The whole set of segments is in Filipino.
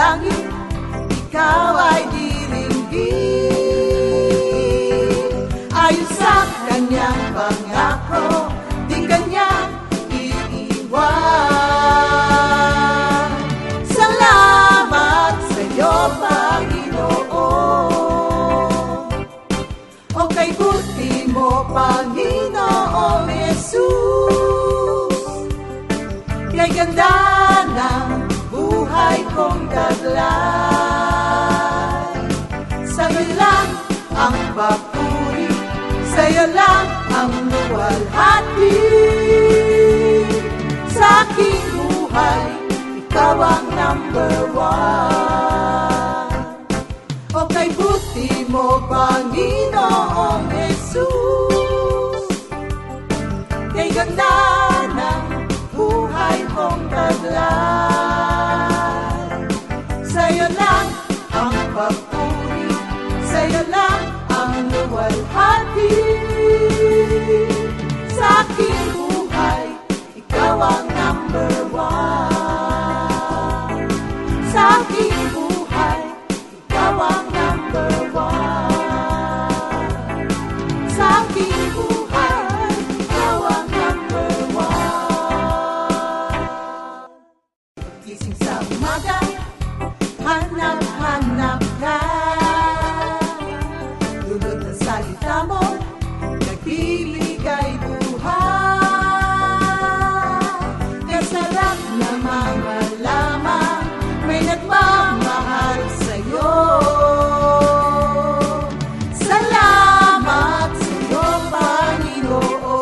panalangin, ikaw ay diringgin. Ayon sa kanyang pangako, di kanyang iiwan. Salamat sa iyo, Panginoon. O kay buti mo, Panginoong Jesus, kay ganda ng buhay kong taglay. Sa'yo lang ang papuri, sa'yo lang ang luwalhati. Sa aking buhay, ikaw ang number one. O kay buti mo, Panginoong Jesus, kay ganda ng buhay kong taglay. Sa'yo lang ang papuri, sa'yo lang ang luwalhati. Sa aking buhay, ikaw ang number one. Sa aking buhay, ikaw ang number one. Sa aking buhay, ikaw ang number one. Gising sa umaga, hanap-hanap ka. Lulod ng salita mo, nagbibigay buhay. Ang sarap na mga lamang, may nagmamahal sa'yo. Salamat sa'yo, Panginoon.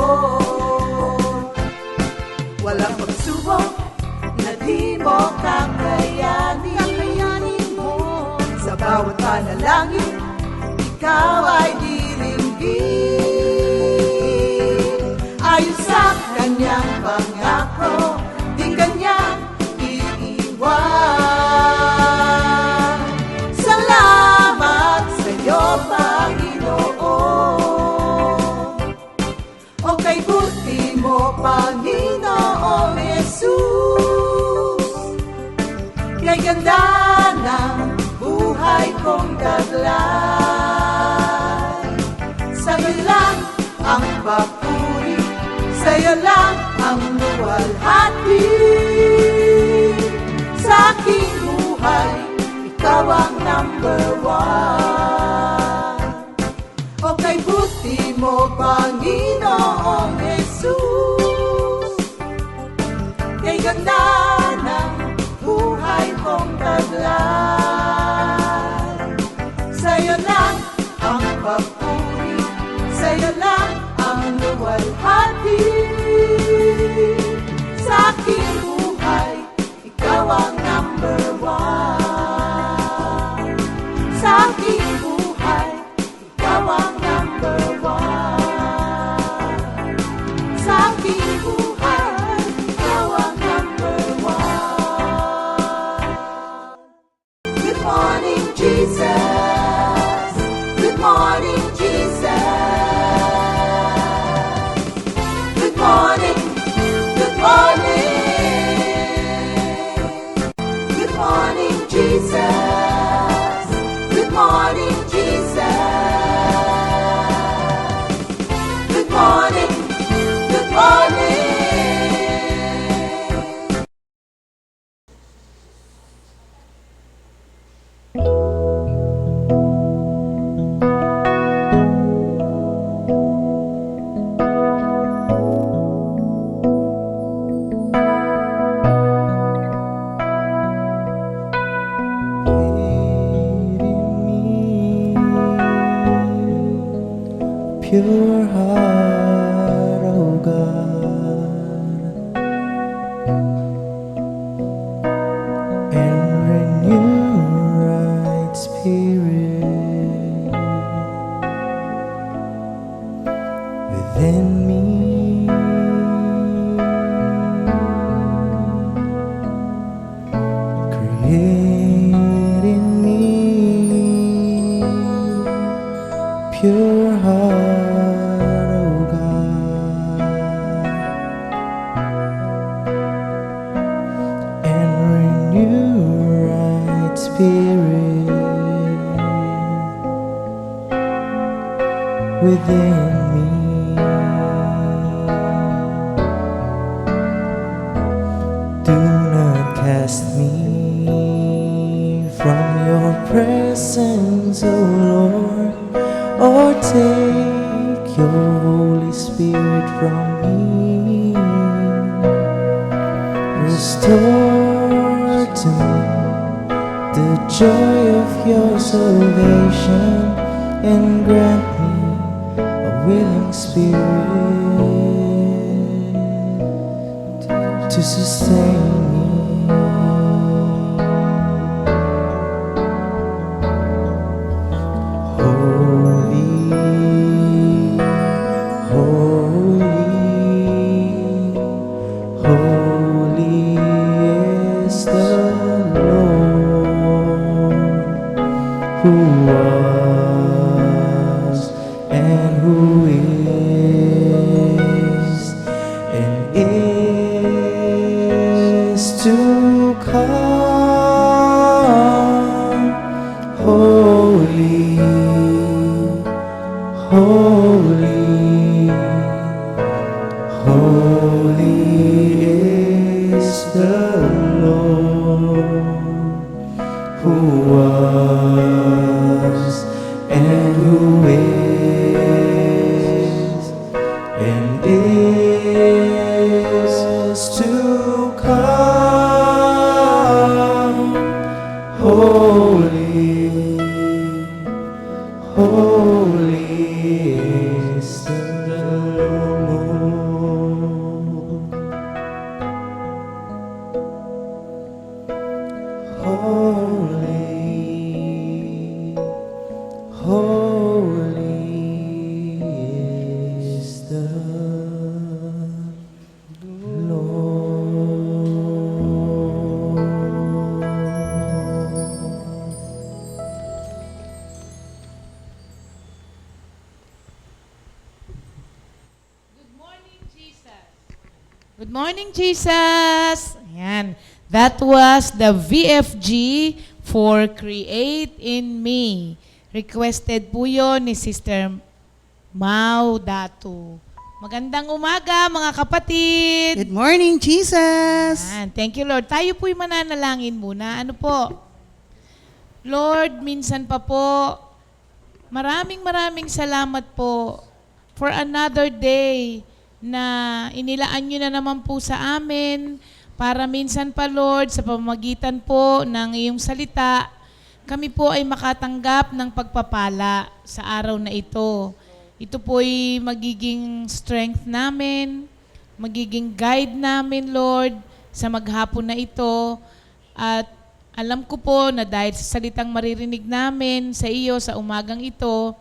Walang pagsubok na di mo kakayanin mo. Sa bawat panalangin, ikaw ay diringgin. Ayon sa kanyang pangako, di kanyang iiwan. Salamat sa iyo, Panginoon. O kay buti mo, Panginoong Jesus, kay ganda ng buhay kong taglay. Sa'yo lang ang papuri, sa'yo lang ang luwalhati. Sa aking buhay, ikaw ang number one. O kay buti mo, Panginoong Jesus, kay ganda ng buhay kong taglay. Sa'yo lang ang papuri, sa'yo lang ang luwalhati. Sa aking buhay, ikaw ang number one. Sa aking buhay, ikaw ang number one. Sa aking buhay, ikaw ang number one. Good morning, Jesus. Good morning, Jesus. Good morning, good morning. Good morning, Jesus. Good morning, Jesus. Good morning, good morning. Pure heart, oh God, and renew right spirit within me. Create in me pure heart, oh God, and renew right within me. Do not cast me from your presence, O Lord, or take your Holy Spirit from me. Restore to me the joy of your salvation, and grant me a willing spirit to sustain me. Holy, holy, holy is the Lord, who was and who is and is to come. Holy, holy, holy is the Lord, who was and who is and is to come. Holy, holy is the Lord. Holy, holy is the Lord. Good morning, Jesus. Good morning, Jesus. Ayan. That was the VFG for Create in Me. Requested po yun ni Sister Mau Datu. Magandang umaga, mga kapatid. Good morning, Jesus. Ayan. Thank you, Lord. Tayo po'y mananalangin muna. Ano po? Lord, minsan pa po, maraming salamat po for another day na inilaan nyo na naman po sa amin para minsan pa, Lord, sa pamamagitan po ng iyong salita, kami po ay makatanggap ng pagpapala sa araw na ito. Ito po ay magiging strength namin, magiging guide namin, Lord, sa maghapon na ito. At alam ko po na dahil sa salitang maririnig namin sa iyo sa umagang ito,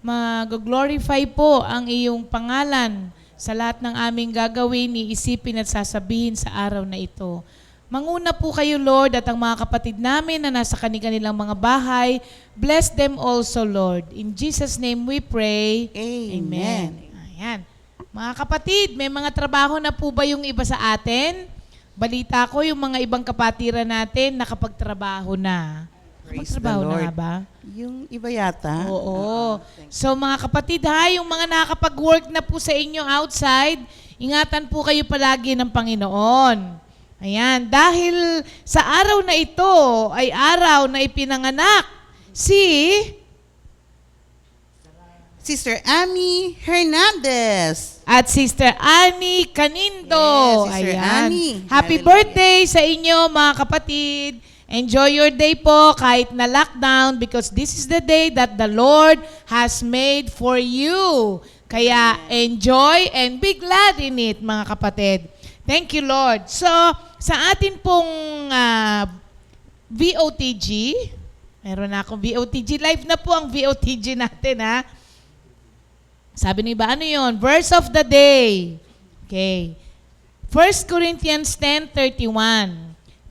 mag-glorify po ang iyong pangalan sa lahat ng aming gagawin, iisipin at sasabihin sa araw na ito. Manguna po kayo, Lord, at ang mga kapatid namin na nasa kanilang mga bahay, bless them also, Lord. In Jesus' name we pray. Amen. Ayan. Mga kapatid, may mga trabaho na po ba yung iba sa atin? Balita ko yung mga ibang kapatiran natin nakapagtrabaho na. Praise the Nakapagtrabaho na Lord. nga ba? Yung iba yata. Oo. So mga kapatid ha, yung mga nakakapag-work na po sa inyo outside, ingatan po kayo palagi ng Panginoon. Ayan, dahil sa araw na ito ay araw na ipinanganak si Sister Amy Hernandez. at Sister Annie Canindo. Yes, Sister Ayan. Annie. Happy Hallelujah. birthday sa inyo mga kapatid. Enjoy your day po kahit na lockdown because this is the day that the Lord has made for you. Kaya enjoy and be glad in it, mga kapatid. Thank you, Lord. So, sa atin pong VOTG, meron na akong VOTG. Live na po ang VOTG natin, ha? Sabi ni ba, ano yun? Verse of the day. Okay. 1 Corinthians 10:31.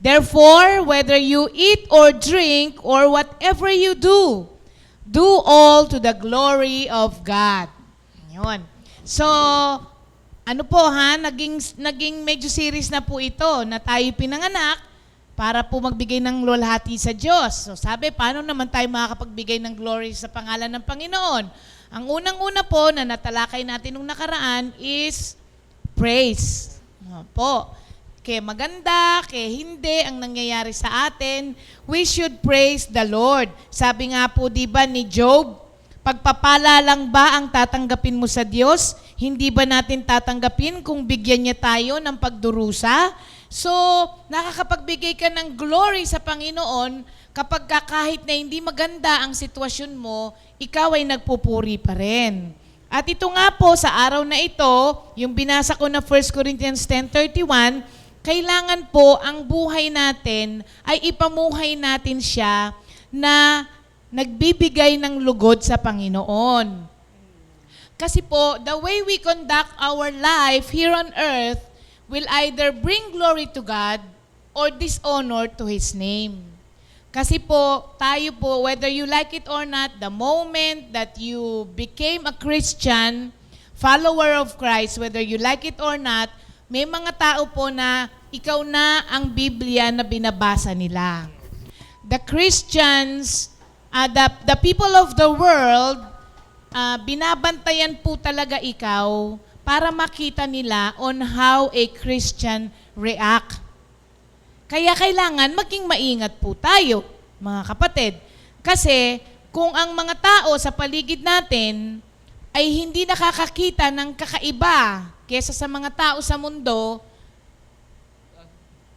Therefore, whether you eat or drink or whatever you do, do all to the glory of God. Yun. So, ano po ha, naging medyo series na po ito na tayo pinanganak para po magbigay ng luwalhati sa Diyos. So sabi, paano naman tayo makakapagbigay ng glory sa pangalan ng Panginoon? Ang unang-una po na natalakay natin nung nakaraan is praise. Po. Kaya maganda, kaya hindi ang nangyayari sa atin, we should praise the Lord. Sabi nga po, di ba, ni Job, pagpapala lang ba ang tatanggapin mo sa Diyos? Hindi ba natin tatanggapin kung bigyan niya tayo ng pagdurusa? So, nakakapagbigay ka ng glory sa Panginoon kapag kahit na hindi maganda ang sitwasyon mo, ikaw ay nagpupuri pa rin. At ito nga po, sa araw na ito, yung binasa ko na 1 Corinthians 10:31, kailangan po ang buhay natin ay ipamuhay natin siya na nagbibigay ng lugod sa Panginoon. Kasi po, the way we conduct our life here on earth will either bring glory to God or dishonor to His name. Kasi po, tayo po, whether you like it or not, the moment that you became a Christian, follower of Christ, whether you like it or not, may mga tao po na ikaw na ang Biblia na binabasa nila. The Christians, the people of the world, binabantayan po talaga ikaw para makita nila on how a Christian react. Kaya kailangan maging maingat po tayo, mga kapatid. Kasi kung ang mga tao sa paligid natin ay hindi nakakakita ng kakaiba kesa sa mga tao sa mundo,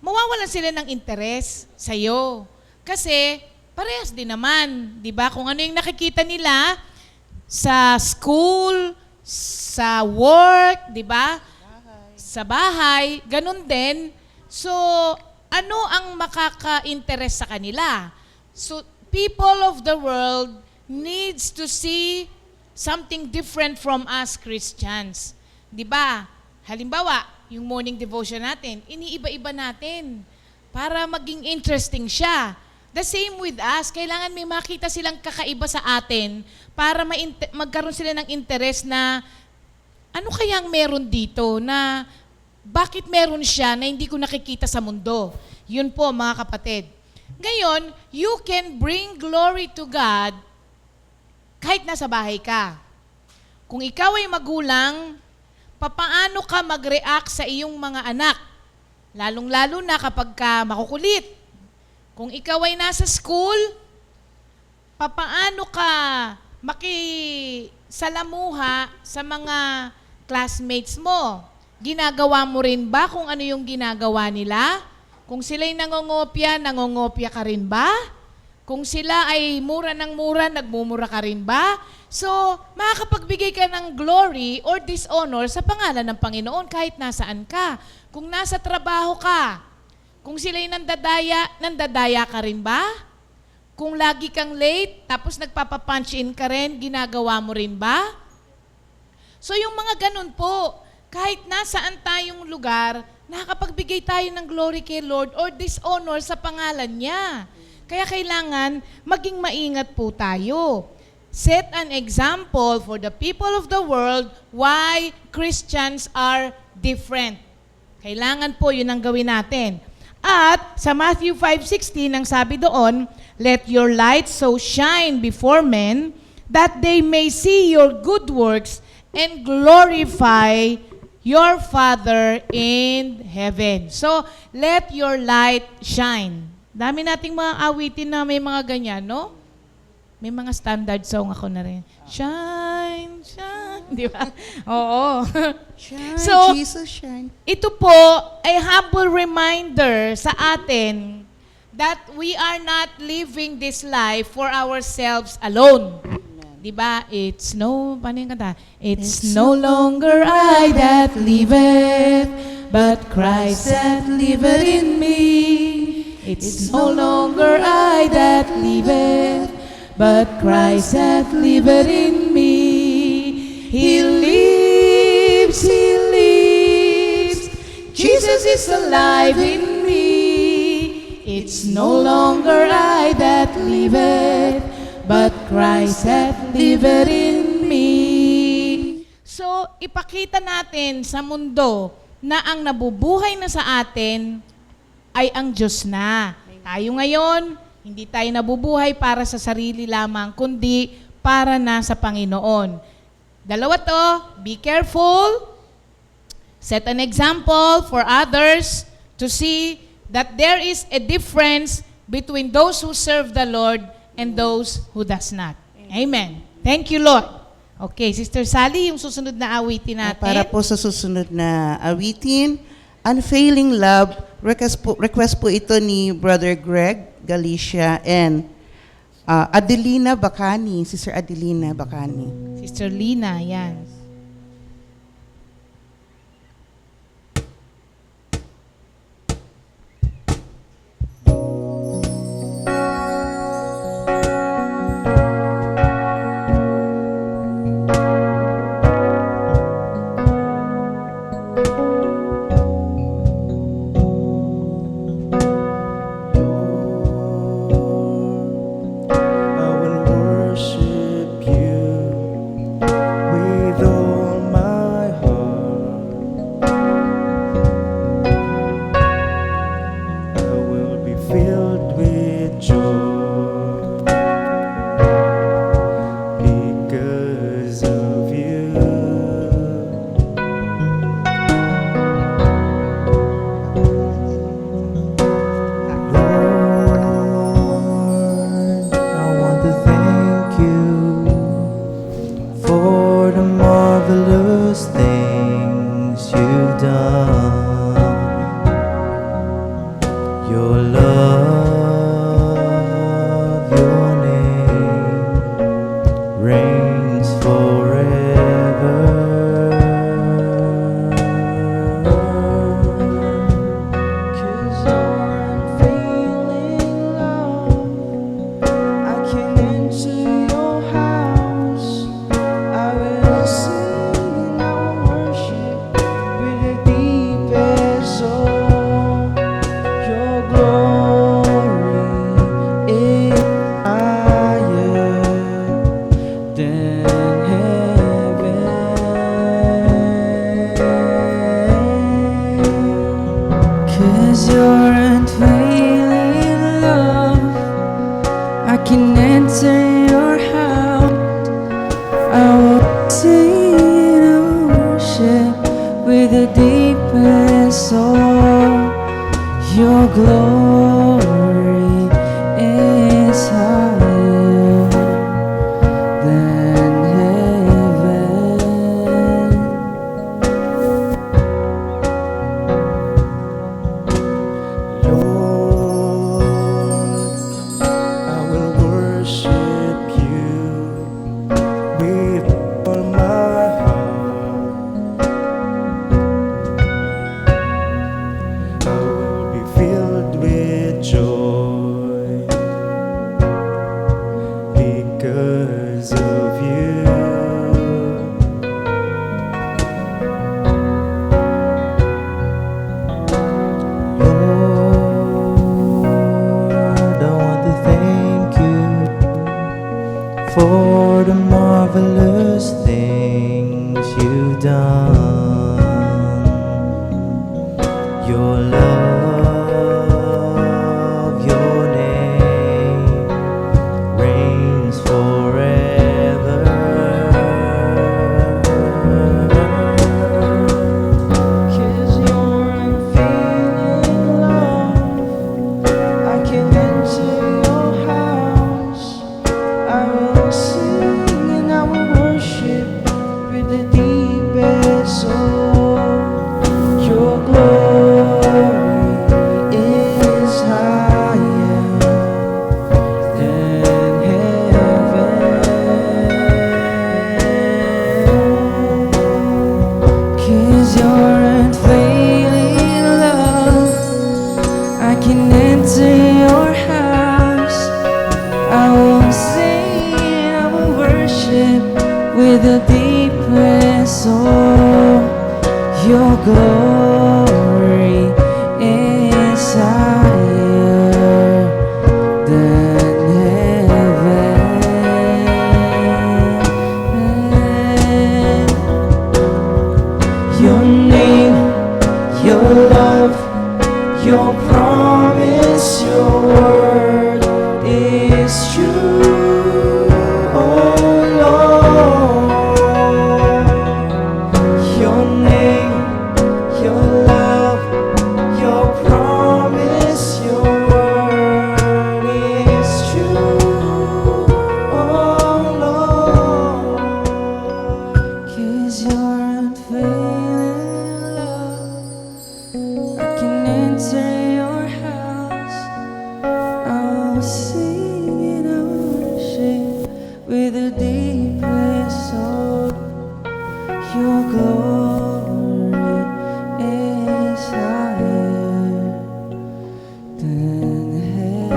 mawawalan sila ng interes sa'yo. Kasi parehas din naman, di ba? Kung ano yung nakikita nila sa school, sa work, di ba? Sa bahay, ganun din. So, ano ang makaka-interest sa kanila? So, people of the world needs to see something different from us Christians. Di ba? Halimbawa, yung morning devotion natin, iniiba-iba natin para maging interesting siya. The same with us, kailangan may makita silang kakaiba sa atin para magkaroon sila ng interest na ano kayang meron dito na bakit meron siya na hindi ko nakikita sa mundo. Yun po mga kapatid. Ngayon, you can bring glory to God kahit nasa bahay ka. Kung ikaw ay magulang, papaano ka mag-react sa iyong mga anak? Lalong-lalo na kapag ka makukulit. Kung ikaw ay nasa school, papaano ka makisalamuha sa mga classmates mo? Ginagawa mo rin ba kung ano yung ginagawa nila? Kung sila'y nangongopya ka rin ba? Kung sila ay mura ng mura, nagmumura ka rin ba? So, makakapagbigay ka ng glory or dishonor sa pangalan ng Panginoon kahit nasaan ka. Kung nasa trabaho ka, kung sila'y nandadaya ka rin ba? Kung lagi kang late, tapos nagpapapunch in ka rin, ginagawa mo rin ba? So yung mga ganun po, kahit nasaan tayong lugar, nakakapagbigay tayo ng glory kay Lord or dishonor sa pangalan niya. Kaya kailangan maging maingat po tayo. Set an example for the people of the world why Christians are different. Kailangan po yun ang gawin natin. At sa Matthew 5:16, ang sabi doon, let your light so shine before men that they may see your good works and glorify your Father in heaven. So, let your light shine. Dami nating mga awitin na may mga ganyan, no? May mga standard song ako na rin. Shine, shine. Di ba? Oo. Shine, So, Jesus, shine. ito po ay humble reminder sa atin that we are not living this life for ourselves alone. Diba? Paano yung kanta? It's no longer I that liveth, but Christ that liveth in me. It's no longer I that liveth, but Christ that liveth in me. He lives, He lives. Jesus is alive in me. It's no longer I that liveth, but Christ that liveth in me. So, ipakita natin sa mundo na ang nabubuhay na sa atin ay ang Diyos na. Tayo ngayon, hindi tayo nabubuhay para sa sarili lamang, kundi para na sa Panginoon. Dalawa to, be careful, set an example for others to see that there is a difference between those who serve the Lord and those who does not. Amen. Thank you, Lord. Okay, Sister Sally, yung susunod na awitin natin. Para po sa susunod na awitin, Unfailing Love, request po ito ni Brother Greg Galicia and Adelina Bacani, Sister Adelina Bacani. Sister Lina, yan. I will worship you with all my heart. I will be filled with joy because of you. Lord, I want to thank you for the marvelous things you've done. Your love, your name reigns forever. 'Cause your unfailing love, I can enter your house. I will sing and I will worship with the deepest soul. Your glory is higher than heaven. 'Cause your unfailing love, I can enter your house. I will sing and worship with the deepest soul. Your glory is higher than heaven. Lord, I will worship you with all my heart. I will be filled with joy because of you. Lord, I want to thank you for the marvelous things you've done. Your love, your name reigns forever. 'Cause your unfailing love, I can enter your house. I will sing and I will worship with the deepest soul. Your glory is higher than heaven. 'Cause your unfailing love, I can enter your house. I will sing, I will worship with the deepest soul. Your glory is higher than heaven. Your name, your love, your promise. glory is higher than heaven.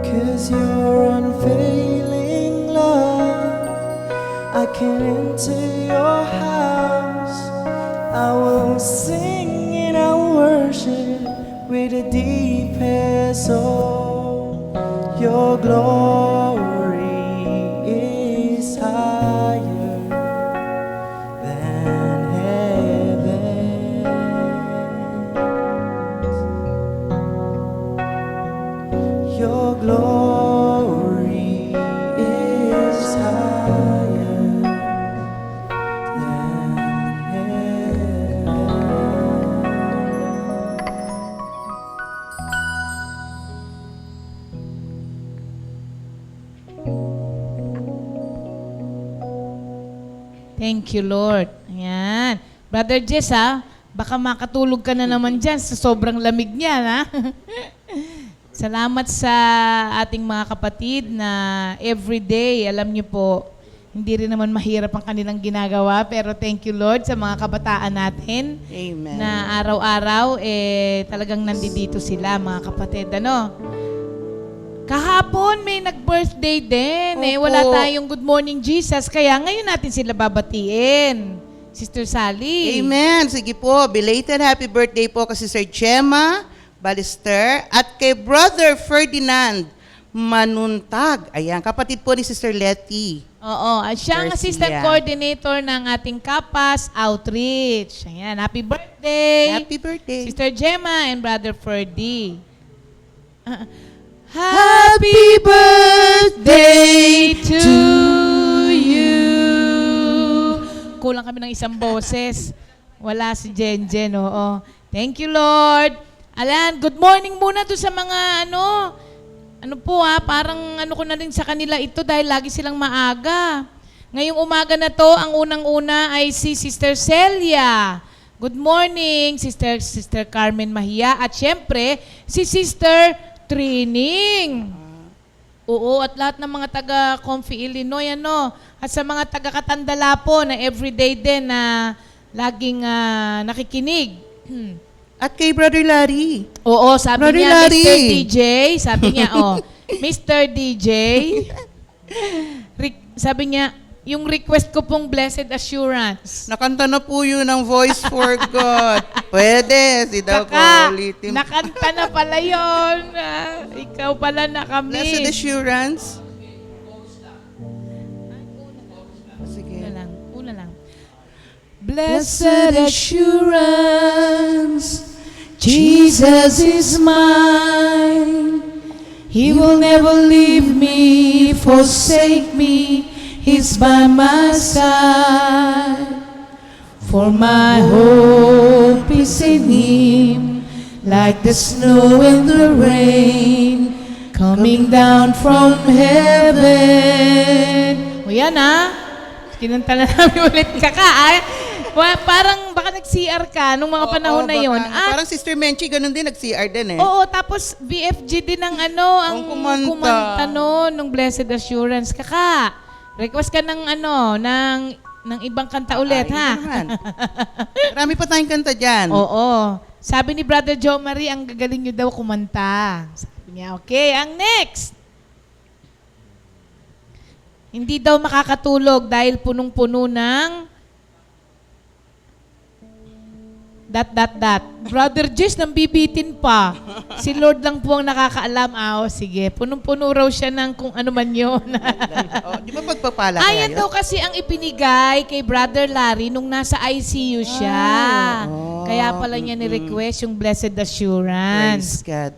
'Cause your unfailing love, I can enter your house. I will sing and I worship with the deepest soul. Your glory is higher than heaven. Your glory is higher than heaven. Thank you, Lord. Ayan. Brother Jess, baka makatulog ka na naman dyan sa sobrang lamig niya, ha? Salamat sa ating mga kapatid na everyday, alam niyo po, hindi rin naman mahirap ang kanilang ginagawa, pero thank you, Lord, sa mga kabataan natin Amen. na araw-araw, talagang nandito sila, mga kapatid. Ano? Kahapon may nag-birthday din. Opo. Wala tayong Good Morning Jesus, kaya ngayon natin sila babatiin. Sister Sally. Amen. Sige po, belated happy birthday po kay Sister Gemma Balister at kay Brother Ferdinand Manuntag. Ayan, kapatid po ni Sister Letty. Oo, at siya ang Garcia. assistant coordinator ng ating Kapas Outreach. Ayan, happy birthday. Happy birthday. Sister Gemma and Brother Ferdy. Happy birthday to you. Kulang kami ng isang boses. Wala si Jenjen, oo. Thank you, Lord. Alan, good morning muna to sa mga ano po parang ko na rin sa kanila ito dahil lagi silang maaga. Ngayong umaga na to, ang unang-una ay si Sister Celia. Good morning, Sister Carmen Mahia. At syempre, si Sister Trining. Oo, at lahat ng mga taga-Comfy, Illinois, At sa mga taga-Katandala po na everyday din na laging nakikinig. At kay Brother Larry. Oo, sabi Brother niya, Larry. Mr. DJ. Sabi niya, Mr. DJ. Sabi niya, yung request ko pong Blessed Assurance. Nakanta na po yun ang Voice for God. Pwede, si daw ko ulitin. Nakanta na pala yun. Ikaw pala na kami. Blessed Assurance. Sige. Una lang. Blessed Assurance, Jesus is mine. He will never leave me, forsake me. He's by my side. For my hope is in Him, like the snow and the rain, coming down from heaven. O yan kinanta na namin ulit Parang baka nag-CR ka nung mga panahon na yon. Parang Sister Menchi, ganun din, nag-CR din eh. Oo, tapos BFG din ang ang kumanta nung Blessed Assurance. Request ka ng ng ibang kanta ulit, ha? Naman. Marami pa tayong kanta dyan. Oo. Sabi ni Brother Joe Marie, ang gagaling nyo daw kumanta. Sabi niya, okay, ang next. Hindi daw makakatulog dahil punong-puno ng ... Brother Jess, nang bibitin pa. Si Lord lang po ang nakakaalam. Sige. Punong-puno raw siya ng kung ano man yun. Di ba pagpapala kaya Ayan daw kasi ang ipinigay kay Brother Larry nung nasa ICU siya. Kaya pala niya ni-request yung Blessed Assurance. Praise God.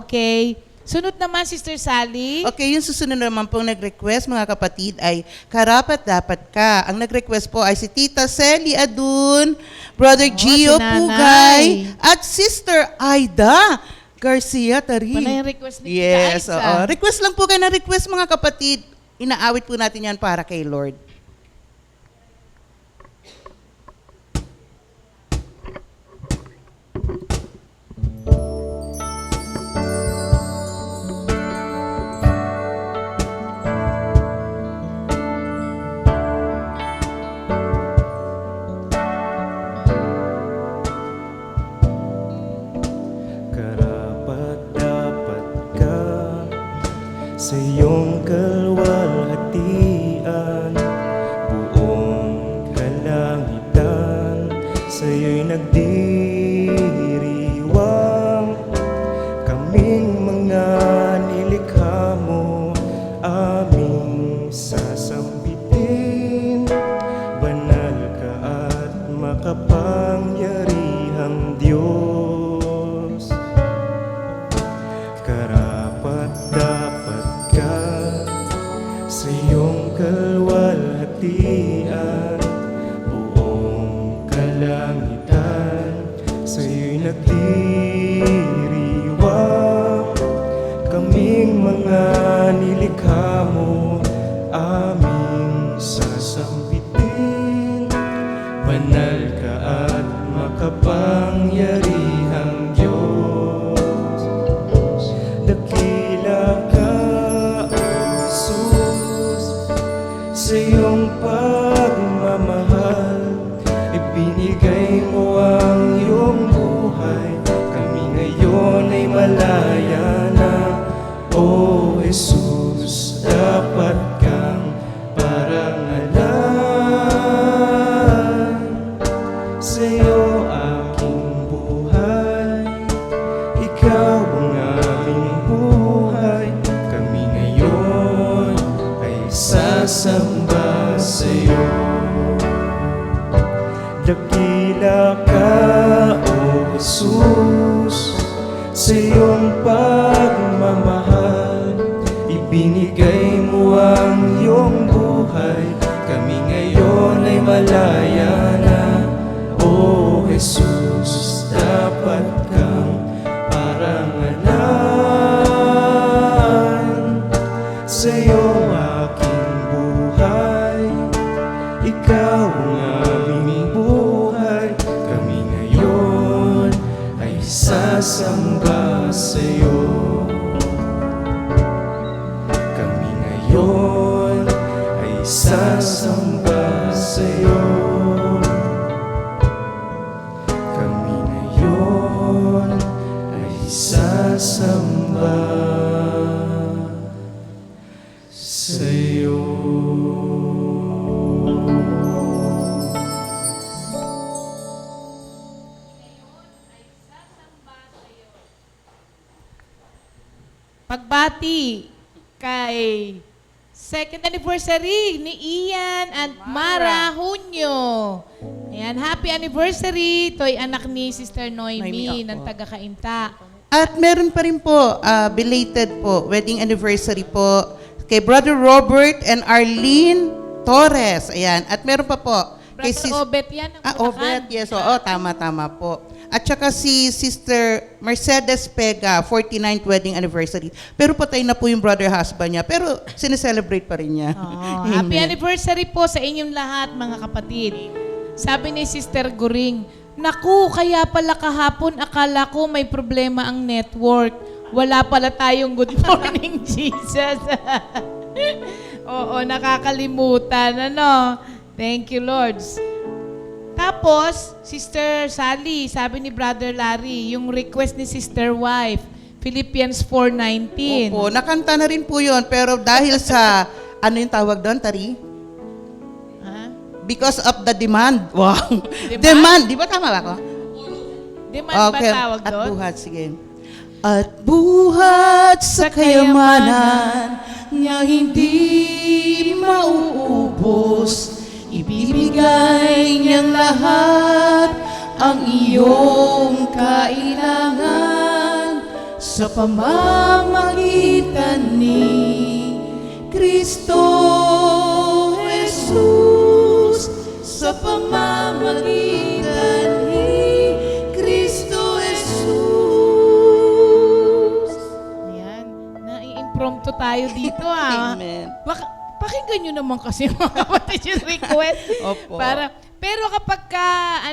Okay. Sunod naman, Sister Sally. Okay, yung susunod naman pong nag-request, mga kapatid, ay Karapat-Dapat Ka. Ang nag-request po ay si Tita Celi Adun, Brother Gio si Nanay. Pugay, at Sister Aida Garcia Tari. Panay yung request ni Yes, Tita Aiza. oo. Request lang po kayo na request, mga kapatid. Inaawit po natin yan para kay Lord. iyong kalwalhatian, buong kalangitan sa'yo'y nagdiriwang. Kaming mga nilikha mo, aming sasambitin. Banal ka at makapangyarihang Diyos. Karapat dapat ka sa iyong kalwalhatian, buong kalangitan sa'yo'y nagdiriwang. Kaming mga nilikha mo, aming sasambitin. Banal ka at makapangyarihang Diyos. Dakila ka, O Jesus, sa iyong pagmamahal. Ibinigay mo ang iyong buhay, kami ngayon ay malaya na. O Jesus, dapat kang parangalan. Sa iyo aking buhay, ikaw ang aming buhay. Kami ngayon ay sasamba sa iyo. Dakila ka, O Jesus, sa iyong pagmamahal. Ibinigay mo ang iyong buhay, kami ngayon ay malaya na. O Jesus, dapat kang parangalan. Sa iyo aking buhay, ikaw ang aming buhay. Kami ngayon ay sasamba sa iyo. Kami ngayon ay sasamba sa iyo. Kami ngayon ay sasamba sa iyo. Pagbati kay second anniversary ni Ian and Mara Hunyo. Ayan, happy anniversary. Ito'y anak ni Sister Noemi Noemi, ng opo. taga-Kainta. At meron pa rin po, belated po, wedding anniversary po kay Brother Robert and Arlene Torres. Ayan. At meron pa po kay Brother Obet yan. Ang Obet, yes. Oo, tama po. At saka si Sister Mercedes Pega, 49th wedding anniversary. Pero patay na po yung brother husband niya. Pero sineselebrate pa rin niya. Oh, happy Amen. anniversary po sa inyong lahat, mga kapatid. Sabi ni Sister Guring, naku, kaya pala kahapon akala ko may problema ang network. Wala pala tayong good morning, Jesus. Oo, nakakalimutan. Ano? Thank you, Lords. Tapos, Sister Sally, sabi ni Brother Larry, yung request ni Sister Wife, Philippians 4:19. Opo, nakanta na rin po yun. Pero dahil sa, ano yung tawag doon, Tari? Ha? Because of the demand. Wow. Demand? Demand. Di ba tama ba ako? Demand ba tawag At doon? buhat, sige. At buhat sa kayamanan niya hindi mauubos. Ibibigay niyang lahat ang iyong kailangan sa pamamagitan ni Kristo Jesus. Sa pamamagitan ni Kristo Jesus. Ayan, nai-impromptu tayo dito Amen. Pakinggan nyo naman kasi mga kapatid yung request. Opo. Pero kapag ka,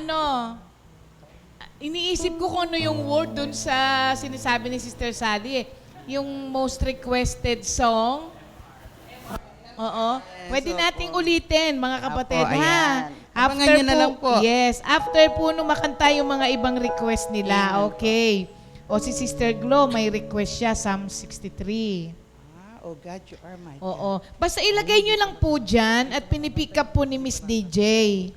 iniisip ko kung ano yung word dun sa sinasabi ni Sister Sally yung most requested song. Oo. Pwede nating ulitin, mga kapatid, Opo, ha? ayan. Abangan nyo na lang po. Yes. After po nung makanta yung mga ibang request nila. Okay. O si Sister Glo, may request siya, Psalm 63. Oh God, you are my God. Oo. Basta ilagay nyo lang po dyan at pinipick up po ni Miss DJ.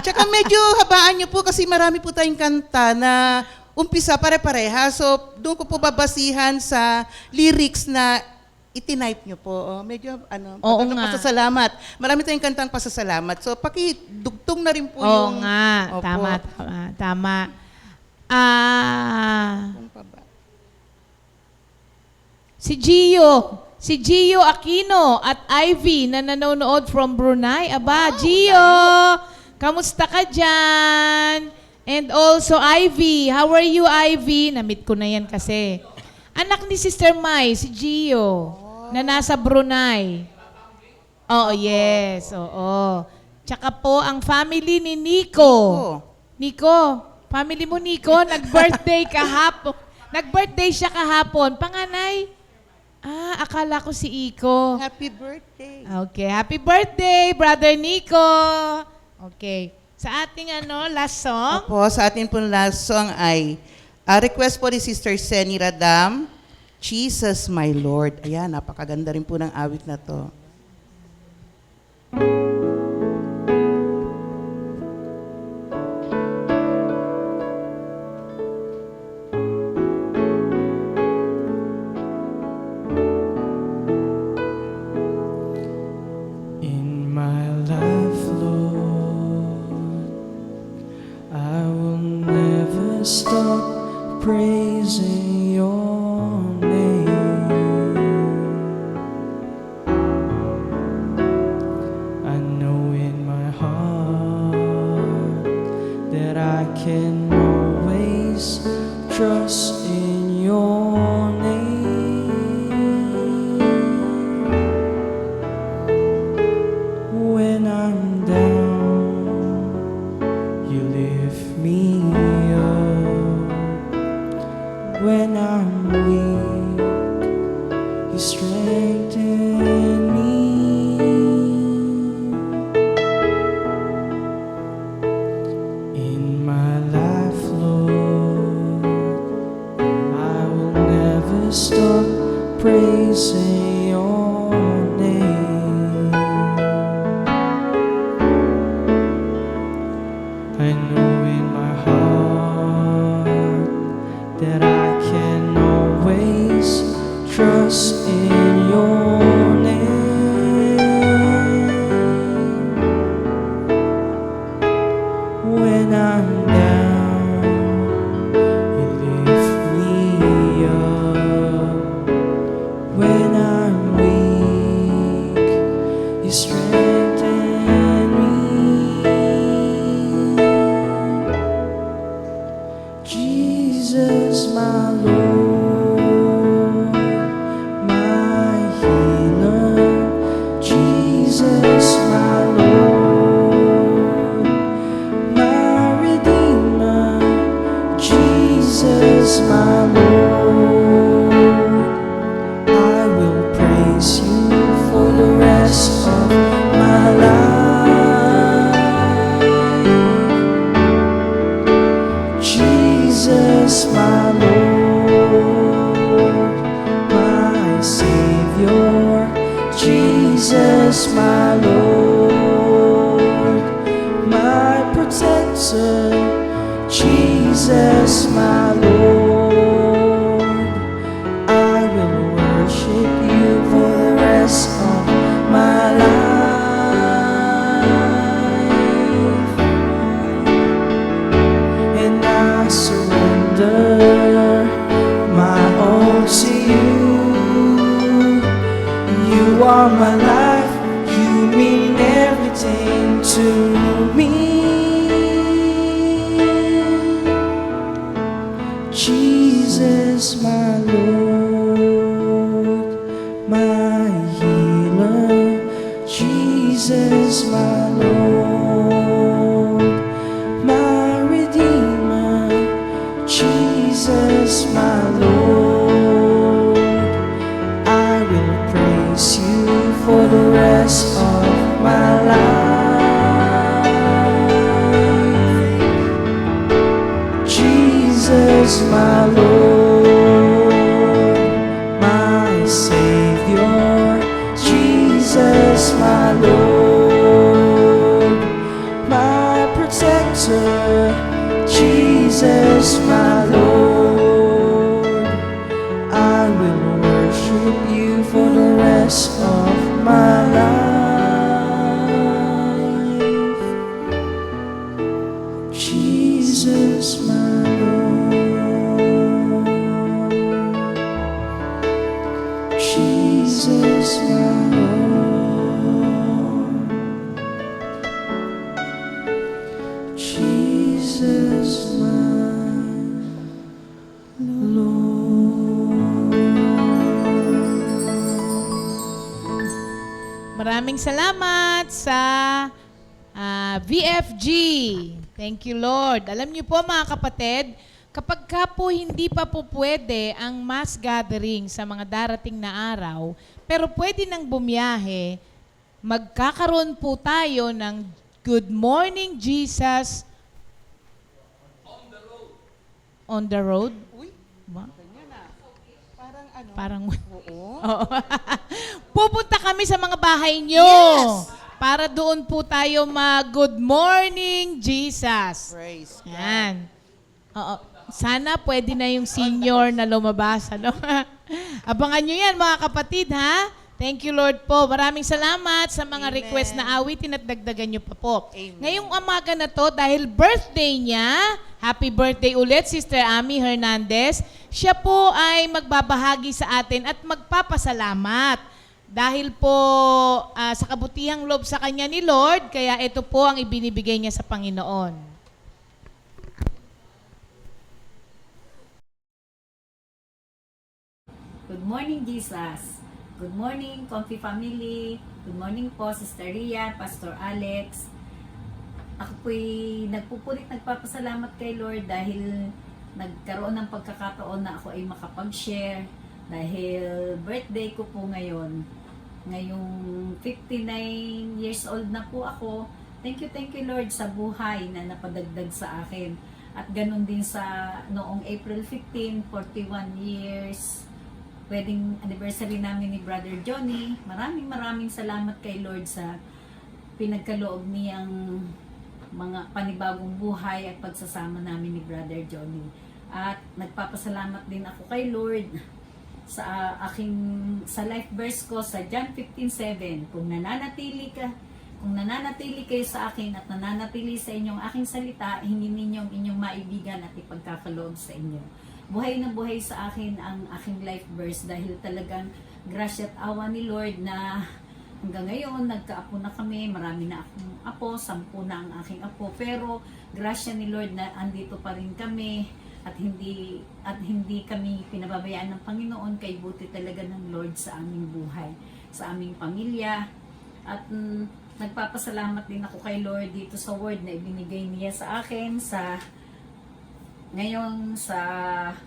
Tsaka medyo habaan nyo po kasi marami po tayong kanta na umpisa pare-pareha. So, doon ko po babasihan sa lyrics na itinipe nyo po. Medyo, Oo pagkakang nga. pasasalamat. Marami tayong kantang pasasalamat. So, pakidugtong na rin po Oo yung... nga. Opo. Tama. Kung pa ba? Si Gio Aquino at Ivy na nanonood from Brunei. Aba, Gio, kamusta ka dyan? And also Ivy, how are you, Ivy? Na-meet ko na yan kasi. Anak ni Sister Mai, si Gio, na nasa Brunei. Oo, yes, oo. Tsaka po ang family ni Nico. Nico, family mo Nico, nag-birthday kahapon. Nag-birthday siya kahapon. Panganay? Akala ko si Iko. Happy birthday. Okay, happy birthday, Brother Nico. Okay. Sa ating last song. Opo, sa atin pong last song ay request po ni Sister Seni Radam, Jesus My Lord. Ayan, napakaganda rin po ng awit na to. In my life, Lord, I will never stop praising your name. I know in my heart that I can always trust in your name. When I'm down, you lift me up. When I'm weak, you strengthen me. In my life, Lord, I will never stop praising your name. I know in my heart that I can always trust in your name. When I'm down, you lift me up. When I'm weak, you strengthen me. Jesus, my Lord, my healer. Jesus, my Lord, my redeemer. Jesus, my Lord, I will praise you for the rest of my life. Jesus, my Lord, my Savior. Jesus, my Lord, my protector. Jesus, my Lord, I will worship you for the rest of my life. And I surrender my all to you. You are my life, you mean everything to me. Jesus, my Lord, my healer. Jesus, my Lord, my redeemer. Jesus, my Lord, I will praise you for the rest of my life. Savior, Jesus, my Lord, my protector, Jesus, my Lord. I will worship you for the rest of my life. Jesus, my Lord. Jesus, my Lord. Jesus, my Lord. Maraming salamat sa VFG. Thank you, Lord. Alam niyo po mga kapatid, kapag ka po hindi pa po pwede ang mass gathering sa mga darating na araw, pero pwede nang bumiyahe, magkakaroon po tayo ng Good Morning Jesus on the road. Uy, Ba? ganyan na. Parang ano? Parang Oo. Oo. Pupunta kami sa mga bahay nyo. Yes! Para doon po tayo mag-Good Morning Jesus. Praise God. Yan. Oo. Sana pwede na yung senior na lumabas. Ano? Abangan nyo yan mga kapatid, ha? Thank you, Lord po. Maraming salamat sa mga Amen. request na awitin at dagdagan nyo pa po. Amen. Ngayong umaga na to, dahil birthday niya, happy birthday ulit, Sister Ami Hernandez. Siya po ay magbabahagi sa atin at magpapasalamat. Dahil po sa kabutihang loob sa kanya ni Lord, kaya ito po ang ibinibigay niya sa Panginoon. Good morning, Jesus. Good morning, Comfy Family. Good morning po, Sister Ria, Pastor Alex. Ako po'y nagpapasalamat kay Lord dahil nagkaroon ng pagkakataon na ako ay makapag-share dahil birthday ko po ngayon. Ngayong 59 years old na po ako. Thank you Lord sa buhay na napadagdag sa akin. At ganun din sa noong April 15, 41 years wedding anniversary namin ni Brother Johnny. Maraming salamat kay Lord sa pinagkaloob niyang mga panibagong buhay at pagsasama namin ni Brother Johnny. At nagpapasalamat din ako kay Lord sa sa life verse ko sa John 15:7. Kung nananatili kayo sa akin at nananatili sa inyong aking salita, hingin ninyo ang inyong maibigan at ipagkakaloob sa inyo. Buhay na buhay sa akin ang aking life verse dahil talagang grasya at awa ni Lord na hanggang ngayon nagkaapo na kami, marami na akong apo, 10 na ang aking apo, pero grasya ni Lord na andito pa rin kami at hindi kami pinababayaan ng Panginoon, kay buti talaga ng Lord sa aming buhay, sa aming pamilya. At nagpapasalamat din ako kay Lord dito sa word na ibinigay niya sa akin ngayon sa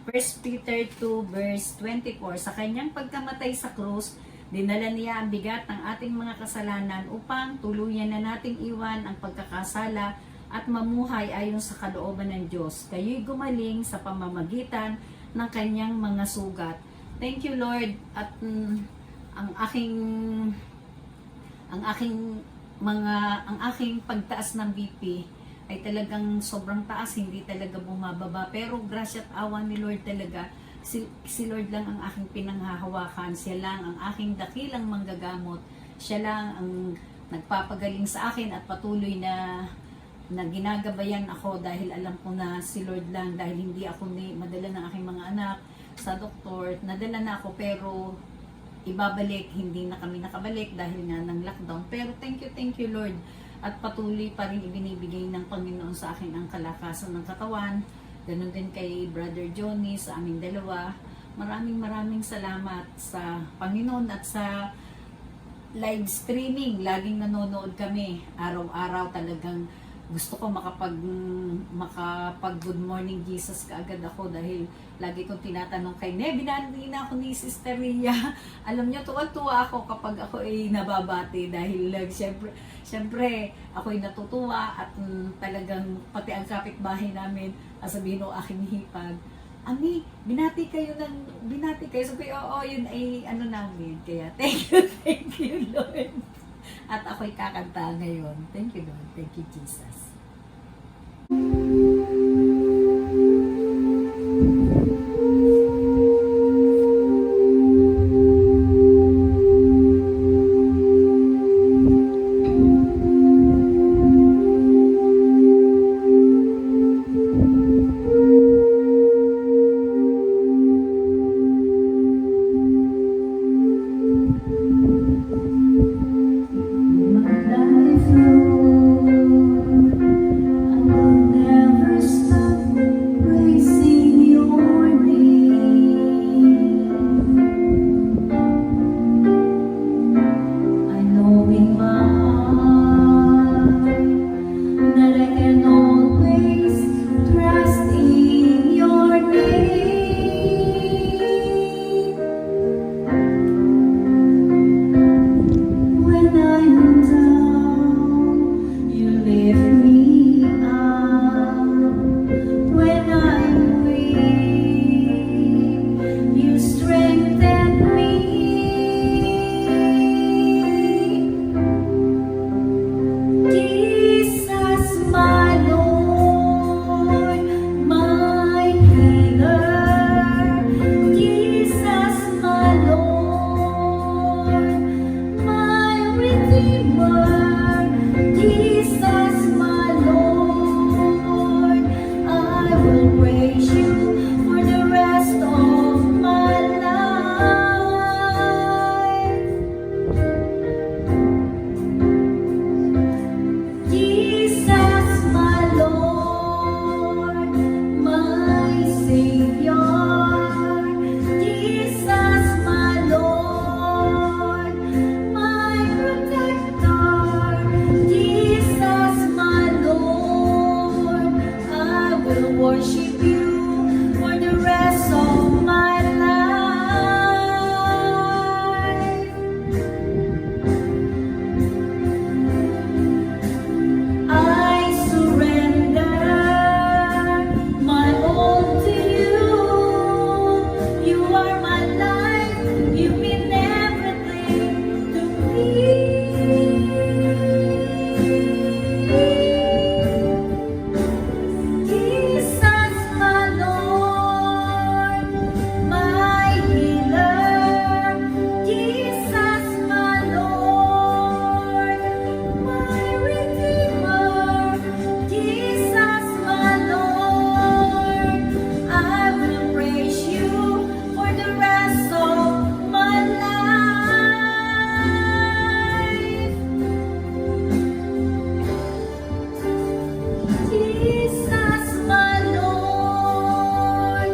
1 Peter 2 verse 24. Sa kanyang pagkamatay sa krus, dinala niya ang bigat ng ating mga kasalanan upang tuluyan na nating iwan ang pagkakasala at mamuhay ayon sa kalooban ng Diyos. Kayo'y gumaling sa pamamagitan ng kanyang mga sugat. Thank you Lord. At ang aking pagtaas ng BP ay talagang sobrang taas, hindi talaga bumababa. Pero grasya at awa ni Lord talaga, si Lord lang ang aking pinanghahawakan. Siya lang ang aking dakilang manggagamot. Siya lang ang nagpapagaling sa akin at patuloy na ginagabayan ako dahil alam ko na si Lord lang, dahil hindi ako madala ng aking mga anak sa doktor. Nadala na ako pero ibabalik, hindi na kami nakabalik dahil nga ng lockdown. Pero thank you Lord. At patuloy pa rin ibinibigay ng Panginoon sa akin ang kalakasan ng katawan. Ganun din kay Brother Johnny, sa aming dalawa. Maraming salamat sa Panginoon at sa live streaming. Laging nanonood kami. Araw-araw talagang gusto ko makapag Good Morning Jesus kaagad ako dahil lagi kong tinatanong kay binati na ako ni Sister Ria. Alam niyo, tuwa-tuwa ako kapag ako ay nababati dahil syempre ako ay natutuwa at talagang pati ang kapitbahay namin sabihin ng aking hipag, Ami, binati kayo. Sabi, oo, yun ay ano namin. Kaya, thank you, Lord. At ako'y kakanta ngayon. Thank you, Lord. Thank you, Jesus. Never stop praising your name. I know in my heart that I can always trust in your name. When I'm down, you lift me up. When I'm weak, you strengthen me. Jesus, my Lord, my healer. Jesus, my Lord, my redeemer. Jesus, my Lord, I will praise you for the rest of my life. Jesus, my Lord, my Savior. Jesus, my Lord, my protector. Jesus, my Lord, I will worship you for the rest of my life. I surrender my all to you. You are my life. You mean everything to me. Jesus, my Lord, my healer. Jesus, my Lord, my redeemer. Jesus, my Lord, I will praise you for the rest of my life. Jesus, my Lord,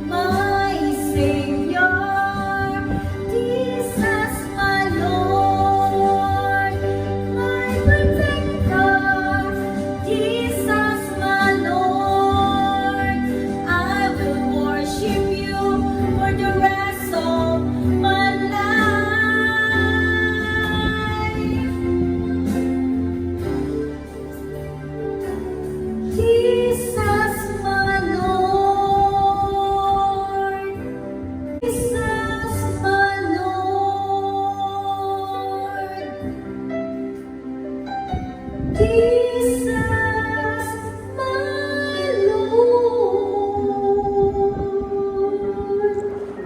my Savior. Jesus, my Lord, my protector. Jesus, my Lord, I will worship you for the rest of my life. Jesus, my Lord. Jesus, my Lord. Jesus, my Lord.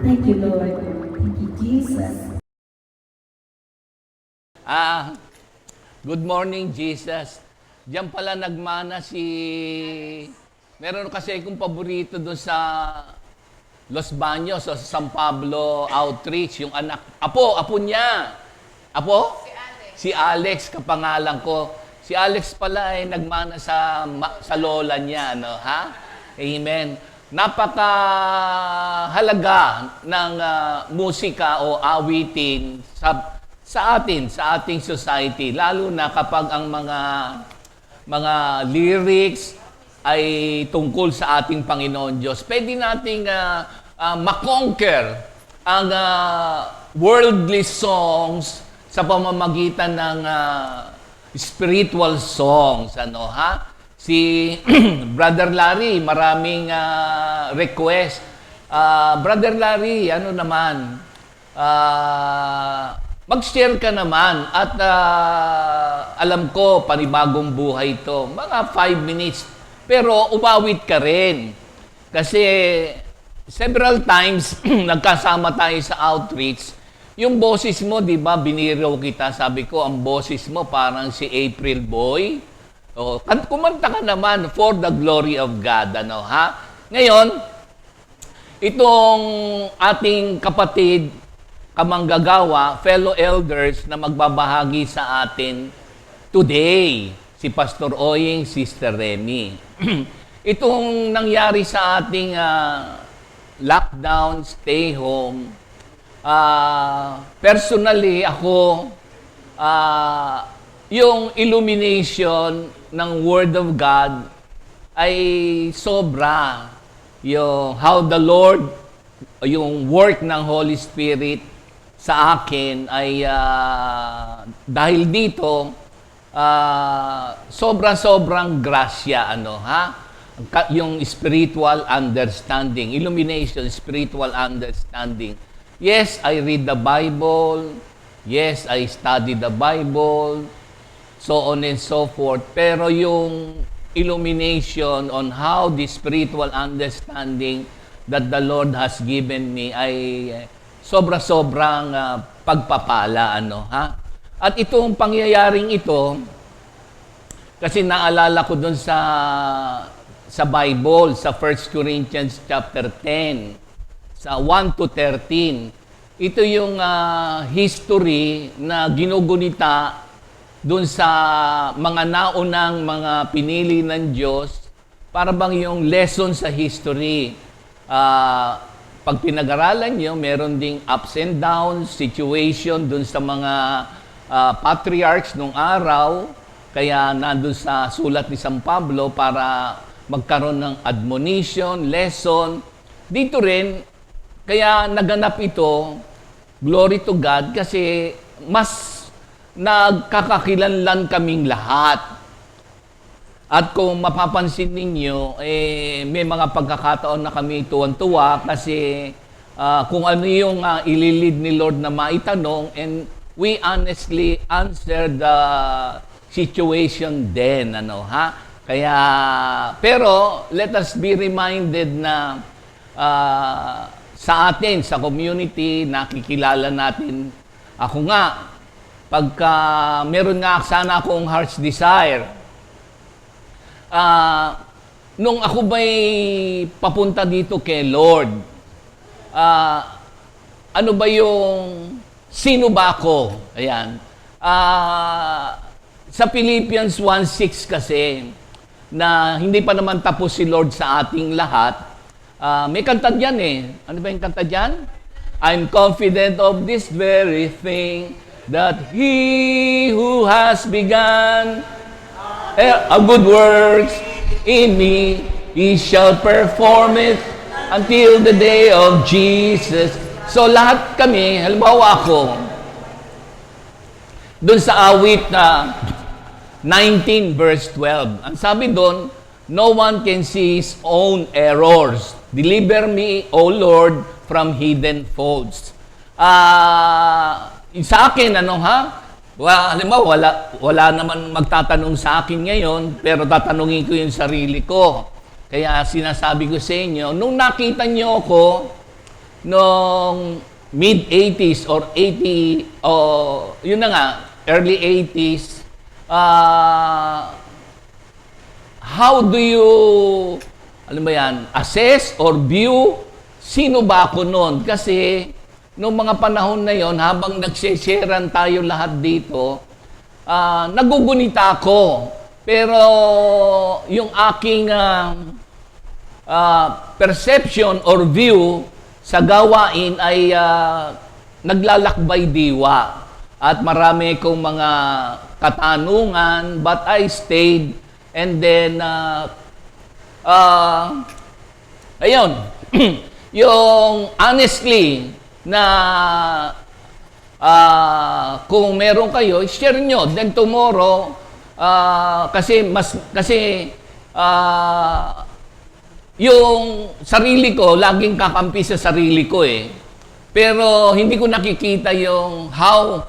Thank you, Lord. Thank you, Jesus. Good morning, Jesus. Diyan pala nagmana si... Meron kasi akong paborito doon sa Los Baños o sa San Pablo Outreach, yung anak... Apo niya. Apo? Si Alex, kapangalan ko. Si Alex pala ay nagmana sa lola niya, no? Ha? Amen. Napakahalaga ng musika o awitin sa ating society, lalo na kapag ang mga lyrics ay tungkol sa ating Panginoon Diyos. Pwede nating makonquer ang worldly songs sa pamamagitan ng spiritual songs, ano ha? Si Brother Larry, maraming request Brother Larry, ano naman, mag-share ka naman at alam ko, panibagong buhay to. Mga 5 minutes. Pero umawit ka rin. Kasi several times, nagkasama tayo sa outreach, yung boses mo, di ba, biniro kita. Sabi ko, ang boses mo parang si April Boy. O, kumanta ka naman for the glory of God. Ano, ha? Ngayon, itong ating kapatid, kamanggagawa, fellow elders na magbabahagi sa atin today, si Pastor Oying, Sister Remy. Itong nangyari sa ating lockdown, stay home, personally ako, yung illumination ng Word of God ay sobra. Yung how the Lord, yung work ng Holy Spirit sa akin ay dahil dito, sobrang grasya, ano, ha? Yung spiritual understanding, illumination, spiritual understanding. Yes, I read the Bible. Yes, I study the Bible. So on and so forth. Pero yung illumination on how the spiritual understanding that the Lord has given me ay sobrang pagpapala, ano, ha? At itong pangyayaring ito, kasi naalala ko dun sa Bible, sa 1 Corinthians chapter 10, sa 1 to 13. Ito yung history na ginugunita dun sa mga naunang mga pinili ng Diyos, para bang yung lesson sa history. Pag pinag-aralan nyo, meron ding ups and downs, situation dun sa mga patriarchs nung araw, kaya nandun sa sulat ni San Pablo para magkaroon ng admonition, lesson. Dito rin, kaya naganap ito, glory to God, kasi mas nagkakakilanlan kaming lahat. At kung mapapansin ninyo, may mga pagkakataon na kami tuwan-tuwa kasi kung ano yung ililid ni Lord na maitanong, and we honestly answer the situation then, ano, ha? Kaya, pero let us be reminded na sa atin, sa community, nakikilala natin. Ako nga, pagka meron nga sana akong heart's desire, nung ako ba'y papunta dito kay Lord, ano ba yung, sino ba ako? Ayan. Sa Philippians 1:6 kasi, na hindi pa naman tapos si Lord sa ating lahat, may kanta dyan eh. Ano ba yung kanta dyan? I'm confident of this very thing, that He who has begun a good works in me, He shall perform it until the day of Jesus. So lahat kami, halimbawa ako, dun sa awit na 19 verse 12, ang sabi dun, no one can see his own errors. Deliver me, O Lord, from hidden faults. Sa akin, ano ha? Halimbawa, wala naman magtatanong sa akin ngayon, pero tatanungin ko yung sarili ko. Kaya sinasabi ko sa inyo, nung nakita nyo ako, nung mid-80s or 80, yun na nga, early 80s, how do you, alam ba yan, assess or view, sino ba ako noon? Kasi, noong mga panahon na yon, habang nagsesharean tayo lahat dito, nagugunita ako. Pero yung aking perception or view sa gawain ay naglalakbay diwa. At marami kong mga katanungan, but I stayed. And then, ayun, yung honestly, na kung meron kayo, share nyo. Then tomorrow, kasi yung sarili ko, laging kakampi sa sarili ko eh. Pero hindi ko nakikita yung how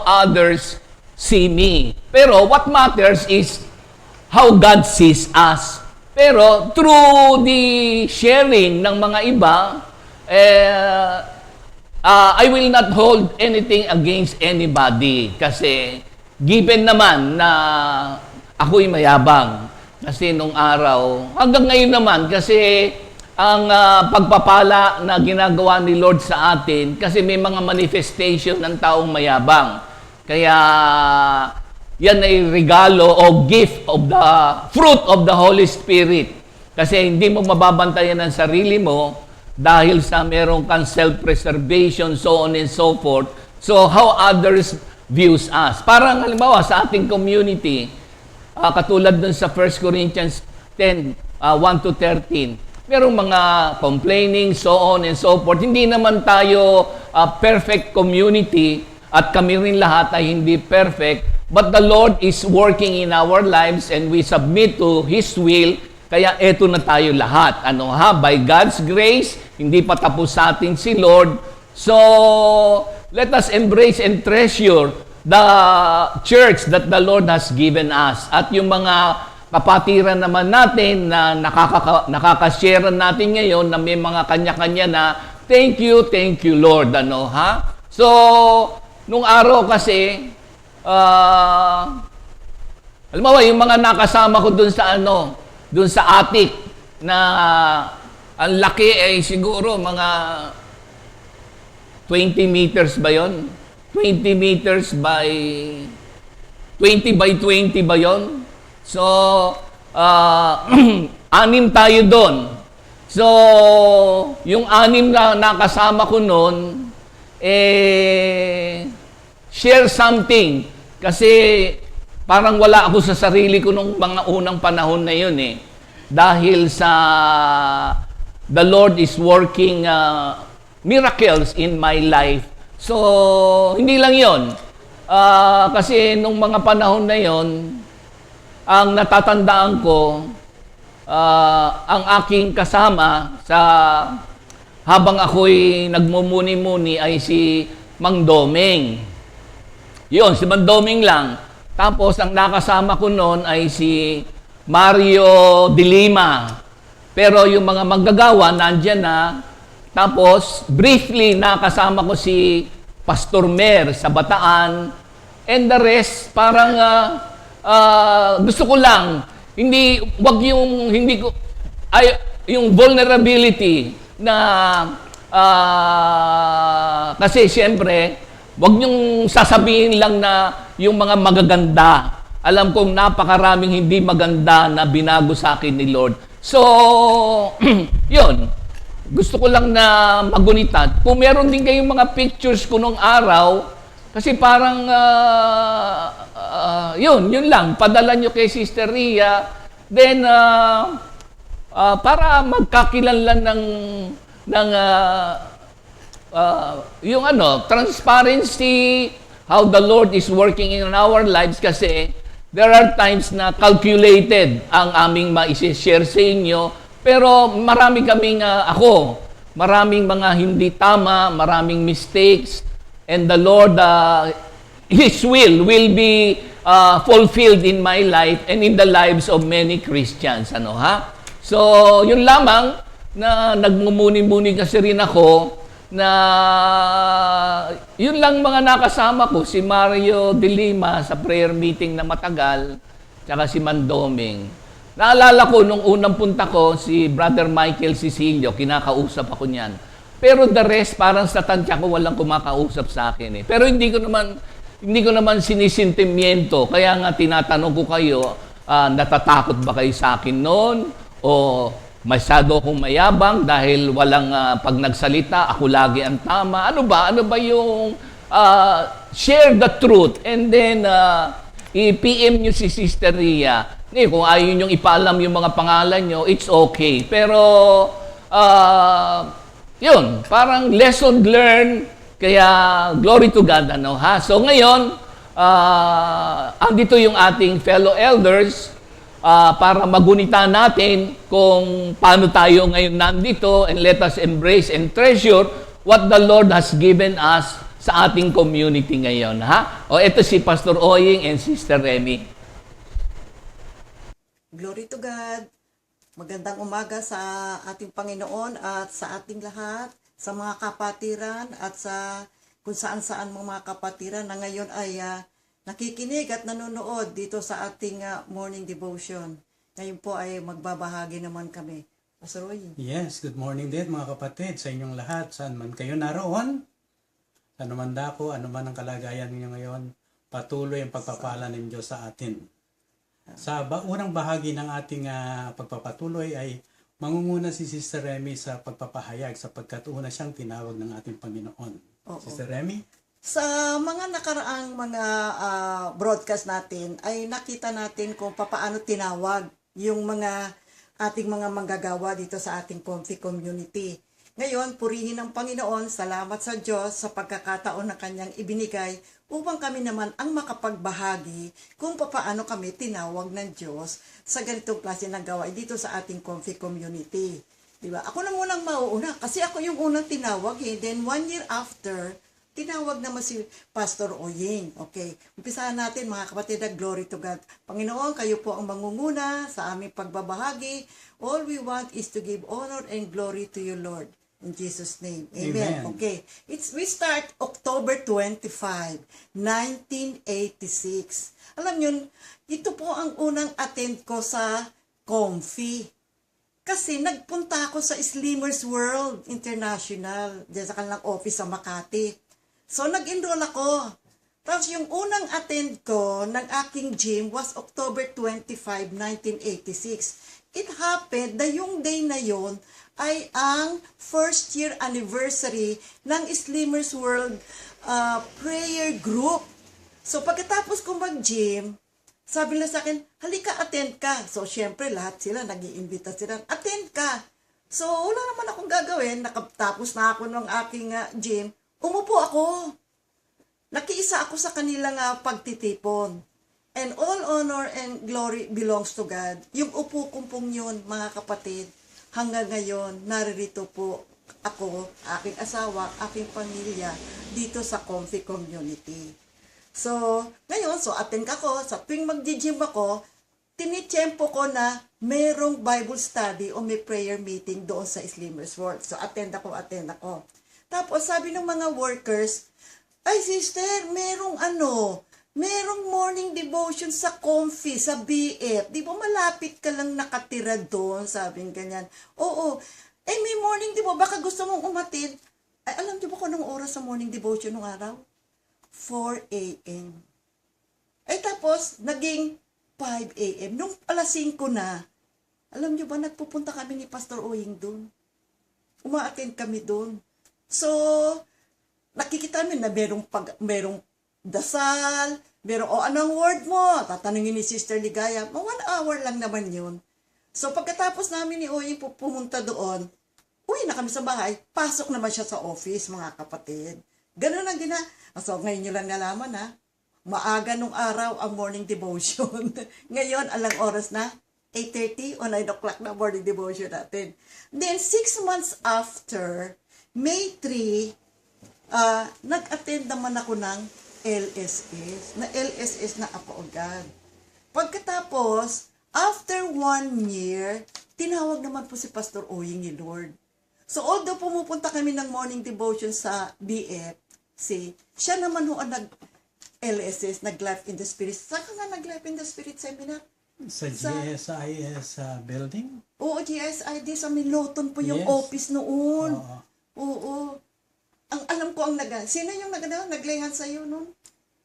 others see me. Pero what matters is how God sees us. Pero through the sharing ng mga iba, I will not hold anything against anybody kasi given naman na ako'y mayabang. Kasi nung araw, hanggang ngayon naman kasi ang pagpapala na ginagawa ni Lord sa atin kasi may mga manifestation ng taong mayabang. Kaya yan ay regalo o gift of the fruit of the Holy Spirit. Kasi hindi mo mababantayan ang sarili mo dahil sa meron kang self-preservation, so on and so forth. So, how others views us. Parang halimbawa sa ating community, katulad dun sa 1 Corinthians 10, 1 to 13, merong mga complaining, so on and so forth. Hindi naman tayo perfect community at kami rin lahat ay hindi perfect. But the Lord is working in our lives and we submit to His will. Kaya eto na tayo lahat. By God's grace, hindi pa tapos sa atin si Lord. So, let us embrace and treasure the church that the Lord has given us. At yung mga kapatiran naman natin na nakaka-share natin ngayon na may mga kanya-kanya na thank you Lord. So, nung araw kasi, alam mo, yung mga nakasama ko dun sa attic na ang laki ay siguro mga 20 meters ba yon? 20 meters by 20 by 20 ba yon? So, 6 tayo doon. So, yung 6 na nakasama ko noon, share something. Kasi parang wala ako sa sarili ko nung mga unang panahon na yun eh. Dahil sa the Lord is working miracles in my life. So, hindi lang yun. Kasi nung mga panahon na yun, ang natatandaan ko, ang aking kasama sa habang ako'y nagmumuni-muni ay si Mang Doming. Yun, si Mang Doming lang. Tapos, ang nakasama ko noon ay si Mario de Lima. Pero yung mga manggagawa, nandyan na. Tapos, briefly, nakasama ko si Pastor Mer sa Bataan. And the rest, parang gusto ko lang, yung vulnerability na, kasi siyempre, wag niyong sasabihin lang na yung mga magaganda. Alam kong napakaraming hindi maganda na binago sa akin ni Lord. So, yun. Gusto ko lang na magunita. Kung meron din kayong mga pictures ko nung araw, kasi parang, yun lang. Padala nyo kay Sister Ria. Then, para magkakilanlan ng yung transparency, how the Lord is working in our lives kasi there are times na calculated ang aming ma-share sa inyo, pero marami kaming, maraming mga hindi tama, maraming mistakes, and the Lord, His will be fulfilled in my life and in the lives of many Christians. So, yun lamang na nagmumuni-muni kasi rin ako na yun lang mga nakasama ko, si Mario de Lima sa prayer meeting na matagal, tsaka si Mandoming. Naalala ko, nung unang punta ko, si Brother Michael Cecilio, kinakausap ako niyan. Pero the rest, parang sa tansya ko, walang kumakausap sa akin eh. Pero hindi ko naman sinisintimiento. Kaya nga tinatanong ko kayo, natatakot ba kayo sa akin noon? O masyado akong mayabang dahil walang pag nagsalita, ako lagi ang tama. Ano ba yung share the truth and then i-PM nyo si Sister Ria. Kung ayaw nyo ipaalam yung mga pangalan nyo, it's okay. Pero yun, parang lesson learned. Kaya glory to God. So ngayon, andito yung ating fellow elders. para magunita natin kung paano tayo ngayon nandito, and let us embrace and treasure what the Lord has given us sa ating community ngayon. Ha? O ito si Pastor Oying and Sister Remy. Glory to God. Magandang umaga sa ating Panginoon at sa ating lahat, sa mga kapatiran at sa kung saan-saan mga kapatiran na ngayon ay nakikinig at nanonood dito sa ating morning devotion. Ngayon po ay magbabahagi naman kami. Pastor Roy. Yes, good morning din mga kapatid sa inyong lahat. Saan man kayo naroon, ano man dako, ano man ang kalagayan ninyo ngayon, patuloy ang pagpapala ng Diyos sa atin. Sa unang bahagi ng ating pagpapatuloy ay mangunguna si Sister Remy sa pagpapahayag sapagkat una siyang tinawag ng ating Panginoon. Oo. Sister Remy? Sa mga nakaraang mga broadcast natin ay nakita natin kung paano tinawag yung mga ating mga manggagawa dito sa ating Comfy Community. Ngayon, purihin ang Panginoon, salamat sa Diyos sa pagkakataon na Kanyang ibinigay upang kami naman ang makapagbahagi kung paano kami tinawag ng Diyos sa ganitong klase ng gawain dito sa ating Comfy Community. Diba? Ako na munang mauuna kasi ako yung unang tinawag eh. Then 1 year after, tinawag naman si Pastor Oying. Okay, umpisahan natin mga kapatid, glory to God. Panginoon, kayo po ang mangunguna sa aming pagbabahagi. All we want is to give honor and glory to you, Lord. In Jesus' name. Amen. Amen. Okay. We start October 25, 1986. Alam nyo, ito po ang unang attend ko sa Comfy. Kasi nagpunta ako sa Slimmers World International, diyan sa kanilang office sa Makati. So, nag-enroll ako. Tapos, yung unang attend ko ng aking gym was October 25, 1986. It happened na yung day na yon ay ang first year anniversary ng Slimmers World prayer group. So, pagkatapos ko mag-gym, sabi nila sa akin, halika, attend ka. So, syempre, lahat sila, nag-iimbita sila, attend ka. So, wala naman akong gagawin. Nakatapos na ako ng aking gym. Umupo ako. Nakiisa ako sa kanilang pagtitipon. And all honor and glory belongs to God. Yung upo kumpong yun, mga kapatid, hanggang ngayon, naririto po ako, aking asawa, aking pamilya, dito sa Comfy Community. So, ngayon, attend ako. Sa tuwing mag-gym ako, tinitsyempo ko na mayroong Bible study o may prayer meeting doon sa Slimmers World. So, attend ako. Tapos, sabi ng mga workers, ay sister, merong morning devotion sa Comfy, sa BF. Di ba malapit ka lang nakatira doon, sabing ganyan. Oo, may morning devotion, baka gusto mong umatid. Ay, alam niyo ba kung anong oras sa morning devotion nung araw? 4 a.m. Ay tapos, naging 5 a.m. Nung alas 5 na, alam niyo ba, nagpupunta kami ni Pastor Oying doon. Uma-attend kami doon. So, nakikita namin na merong dasal, anong word mo? Tatanungin ni Sister Ligaya, 1 hour lang naman yun. So, pagkatapos namin ni Oying pumunta doon, uwi na kami sa bahay, pasok naman siya sa office, mga kapatid. Ganun ang So, ngayon nyo lang nalaman maaga nung araw ang morning devotion. Ngayon, alang oras na? 8:30 o 9 o'clock na morning devotion natin. Then, 6 months after, May 3, nag-attend naman ako ng LSS. Na LSS na ako agad. Pagkatapos, after 1 year, tinawag naman po si Pastor Oying ni Lord. So, although pumupunta kami ng morning devotion sa BFC, siya naman ho ang nag-LSS, nag-Life in the Spirit. Saan ka nga nag-Life in the Spirit seminar? Sa GSIS building? Oo, GSID. Sa Miloton po yung Yes. office noon. Oo. Oo. Ang alam ko sino yung naglayhan sa'yo noon?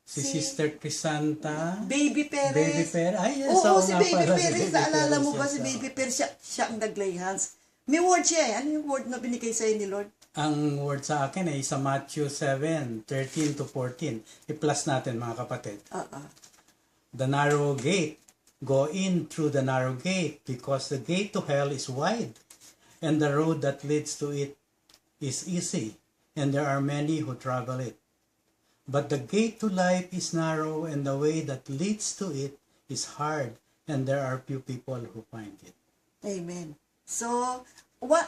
Si Sister Crisanta. Baby Perez. Baby Perez. Ay, yes. Oo, oo si nga Baby pala, Perez. Baby Naalala mo Perez, ba yes, si oo. Baby Perez? Siya ang naglay hands. May word siya eh. Ano yung word na binigay sa'yo ni Lord? Ang word sa akin ay sa Matthew 7:13 to 14. I-plus natin mga kapatid. The narrow gate. Go in through the narrow gate because the gate to hell is wide and the road that leads to it is easy and there are many who travel it. But the gate to life is narrow and the way that leads to it is hard and there are few people who find it. Amen. So,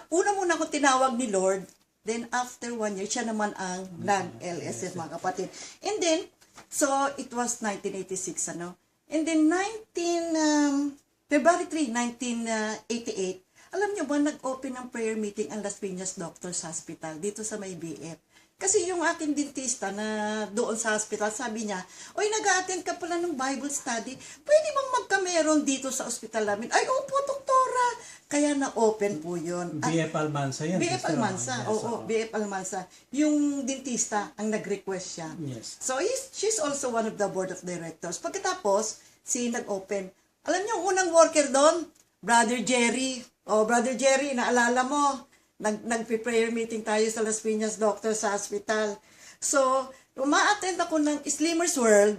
una muna akong tinawag ni Lord, then after 1 year, siya naman ang nag-LSS, mga kapatid. And then, so it was 1986, ano? And then, February 3, 1988, alam niyo ba, nag-open ng prayer meeting ang Las Piñas Doctors Hospital dito sa may BF. Kasi yung aking dentista na doon sa hospital, sabi niya, oy, nag-a-attend ka pala ng Bible study, pwede bang magkameron dito sa ospital namin? Ay, opo, doktora. Kaya na-open po yun. BF Almanza yan. BF sister. Almanza, Yes, oo, BF Almanza. Yung dentista ang nag-request siya. Yes. So, she's also one of the board of directors. Pagkatapos, nag-open. Alam niyo, unang worker doon, Brother Jerry. Oh, Brother Jerry, naalala mo, nag-prayer meeting tayo sa Las Piñas Doctors Hospital. So, uma-attend ako ng Slimmers World,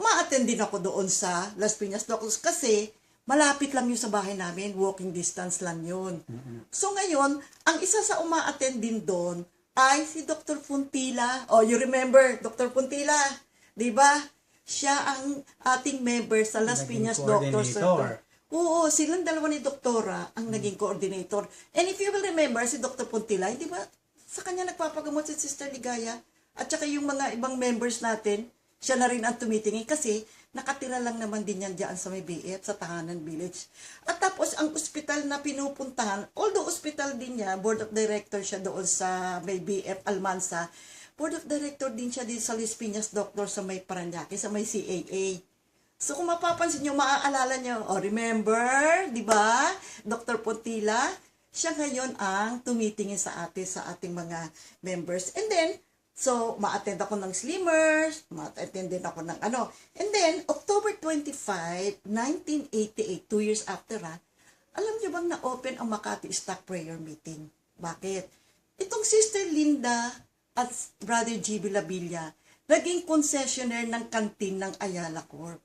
uma-attend din ako doon sa Las Piñas Doctors kasi malapit lang yun sa bahay namin, walking distance lang yun. So ngayon, ang isa sa uma-attend din doon ay si Dr. Puntila. Oh, you remember, Dr. Puntila, di ba? Siya ang ating member sa Las Naging Piñas Doctors. coordinator. Oo, silang dalawa ni Doktora ang naging coordinator. And if you will remember, si Dr. Puntila, di ba, sa kanya nagpapagamot si Sister Ligaya at saka yung mga ibang members natin, siya na rin ang tumitingin kasi nakatira lang naman din yan dyan sa may BF, sa Tahanan Village. At tapos, ang ospital na pinupuntahan, although ospital din niya, board of director siya doon sa may BF Almanza, board of director din siya dito sa Las Piñas Doctor sa may Paranaque, sa may CAA. So, kung mapapansin nyo, maaalala nyo, remember, di ba, Dr. Puntila, siya ngayon ang tumitingin sa ating mga members. And then, so, ma-attend ako ng Slimmers, ma-attend din ako ng ano. And then, October 25, 1988, 2 years after, alam nyo bang na-open ang Makati Stock Prayer Meeting? Bakit? Itong Sister Linda at Brother GB Labilla, naging concessionaire ng kantin ng Ayala Corp.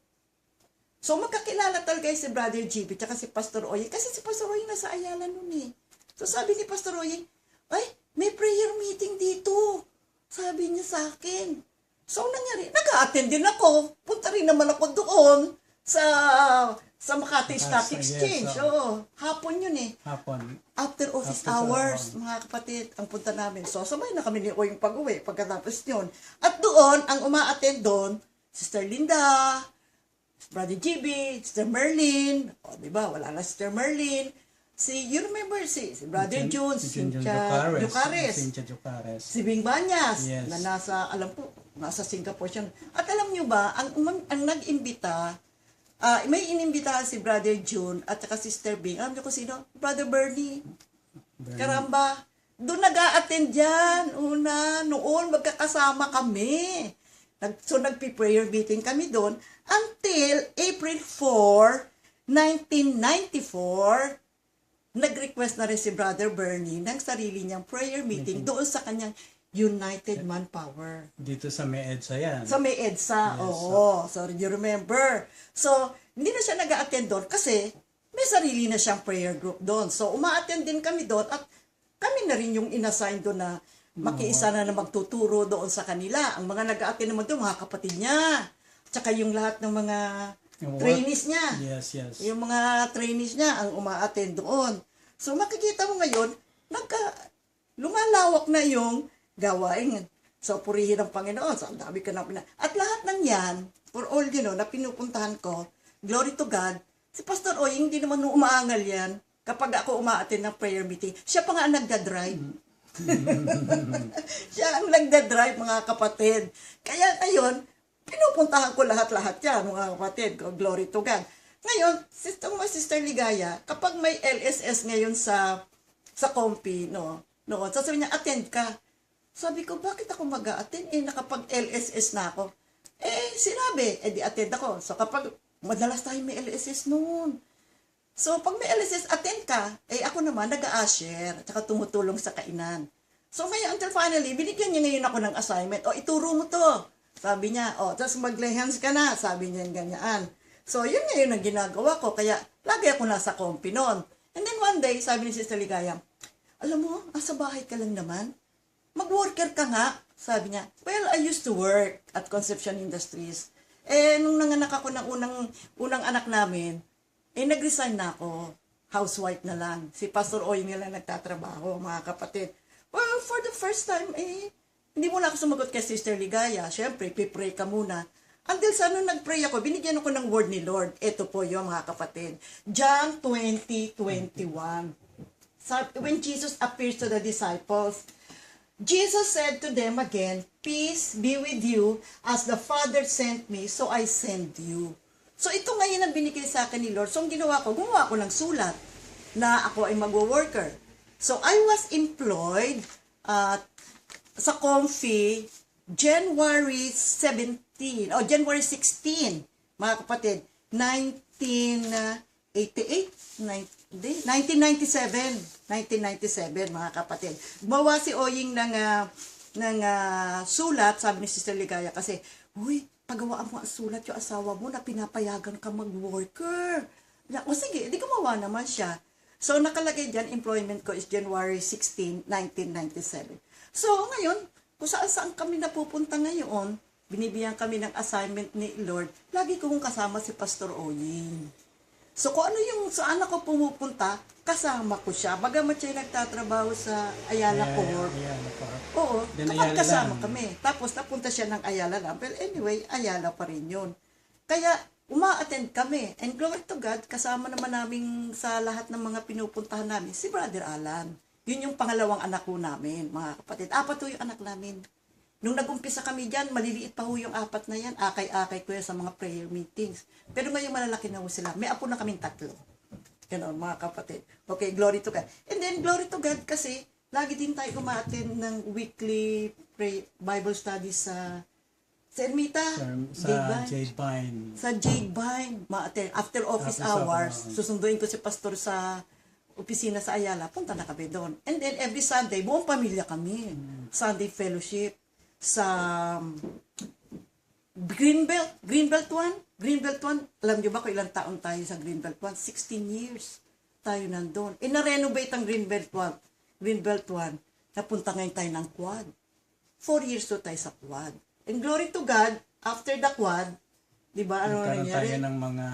So, magkakilala talaga si Brother GB at si Pastor Oye. Kasi si Pastor Oye nasa Ayala nun eh. So, sabi ni Pastor Oye, ay, may prayer meeting dito. Sabi niya sa akin. So, nangyari, nag-a-attend din ako. Punta rin naman ako doon sa Makati Stock Exchange. Yes, Oo, hapon yun eh. Hapon. After office After hours, sa- mga kapatid, ang punta namin. So, sabay na kami ni Oyeng pag-uwi pagkatapos yun. At doon, ang uma-attend doon, Sister Linda, Brother GB, Sister Merlin, o diba, wala na Sister Merlin, you remember si Brother June, si Cynthia Jucares, si Bing Banyas, Yes. na nasa Singapore siya. At alam nyo ba, ang nag-imbita, may inimbitahan si Brother June at saka Sister Bing. Alam nyo kung sino? Brother Bernie. Karamba. Doon nag-a-attend yan. Noon, magkakasama kami. So, nagpi-prayer meeting kami doon until April 4, 1994, nag-request na rin si Brother Bernie ng sarili niyang prayer meeting doon sa kanyang United Manpower. Dito sa may EDSA yan. Sa may EDSA, Yes, oo. So, you remember. So, hindi na siya nag-a-attend doon kasi may sarili na siyang prayer group doon. So, uma-attend din kami doon at kami na rin yung inassign doon na makiisa na magtuturo doon sa kanila. Ang mga nag-a-attend naman doon, mga kapatid niya. Tsaka yung lahat ng mga Yung trainees niya. Yes, yes. Yung mga trainees niya ang uma-attend doon. So, makikita mo ngayon, lumalawak na yung gawain. So, purihin ang Panginoon. So, ang dami ka na At lahat ng yan, for all na pinupuntahan ko, glory to God, si Pastor Oy, hindi naman umaangal yan kapag ako uma-attend ng prayer meeting. Siya pa nga ang nagda-drive. Siya ang nagda-drive, mga kapatid. Kaya ngayon, pinupuntahan ko lahat-lahat yan, mga kapatid. Glory to God. Ngayon, Sister Ligaya, kapag may LSS ngayon sa Compi, noon, sasabihin niya, attend ka. Sabi ko, bakit ako mag-a-attend? Nakapag-LSS na ako. Sinabi, di attend ako. So, kapag madalas tayo may LSS noon. So, pag may LSS, attend ka. Ako naman, nag-a-usher, tsaka tumutulong sa kainan. So, ngayon, until finally, binigyan niya ngayon ako ng assignment. Ituro mo to. Sabi niya, tapos mag-lay hands ka na. Sabi niya ganyan. So, yun ngayon ang ginagawa ko. Kaya, lagi ako nasa Compi noon. And then one day, sabi ni Sister Ligaya, alam mo, sa bahay ka lang naman. Mag-worker ka nga. Sabi niya, well, I used to work at Concepcion Industries. Nung nanganak ako ng unang anak namin, nag-resign na ako. Housewife na lang. Si Pastor Oy nga lang nagtatrabaho, mga kapatid. Well, for the first time, hindi mo na ako sumagot kay Sister Ligaya. Siyempre, pipray ka muna. Until sa nung nag-pray ako, binigyan ako ng word ni Lord. Ito po yun, mga kapatid. John 20:21. When Jesus appears to the disciples, Jesus said to them again, "Peace be with you, as the Father sent me, so I send you." So ito ngayon ang binigay sa akin ni Lord. So ang ginawa ko, gumawa ko ng sulat na ako ay mag-worker. So I was employed sa Comfy January 16, mga kapatid, 1997, mga kapatid. Gumawa si Oying ng sulat, sabi ni Sister Ligaya, kasi, uy, pagawaan mo ang sulat yung asawa mo na pinapayagan ka mag-worker. O sige, di gumawa naman siya. So, nakalagay dyan, employment ko is January 16, 1997. So, ngayon, kung saan kami napupunta ngayon, binibigyan kami ng assignment ni Lord, lagi kong kasama si Pastor Oying. So, kung ano yung saan ako pumupunta, kasama ko siya. Bagamat siya nagtatrabaho sa Ayala Corp. Oo, Then kapag Ayala kasama lang. kami. Tapos napunta siya ng Ayala lang. Pero anyway, Ayala pa rin yun. Kaya uma-attend kami. And glory to God, kasama naman namin sa lahat ng mga pinupuntahan namin, si Brother Alan. Yun yung pangalawang anak ko namin, mga kapatid. 4 po yung anak namin. Nung nag-umpisa kami dyan, maliliit pa ho yung 4 na yan. Akay-akay ko yan sa mga prayer meetings. Pero ngayon malalaki na ho sila. May apo na kaming 3. Ganon, mga kapatid. Okay, glory to God. And then, glory to God kasi lagi din tayo umattend ng weekly Bible studies sa Ermita. Sa Jade Pine. Sa Jade Vine. After office hours, susunduin ko si pastor sa opisina sa Ayala, punta na kami doon. And then, every Sunday, buong pamilya kami. Sunday fellowship sa Greenbelt 1, alam niyo ba kung ilang taon tayo sa Greenbelt 1? 16 years tayo nandun. Na-renovate ang Greenbelt 1. Napunta ngayon tayo ng quad. 4 years to tayo sa quad. And glory to God, after the quad, di ba, ano Nagkaroon nangyari? tayo ng mga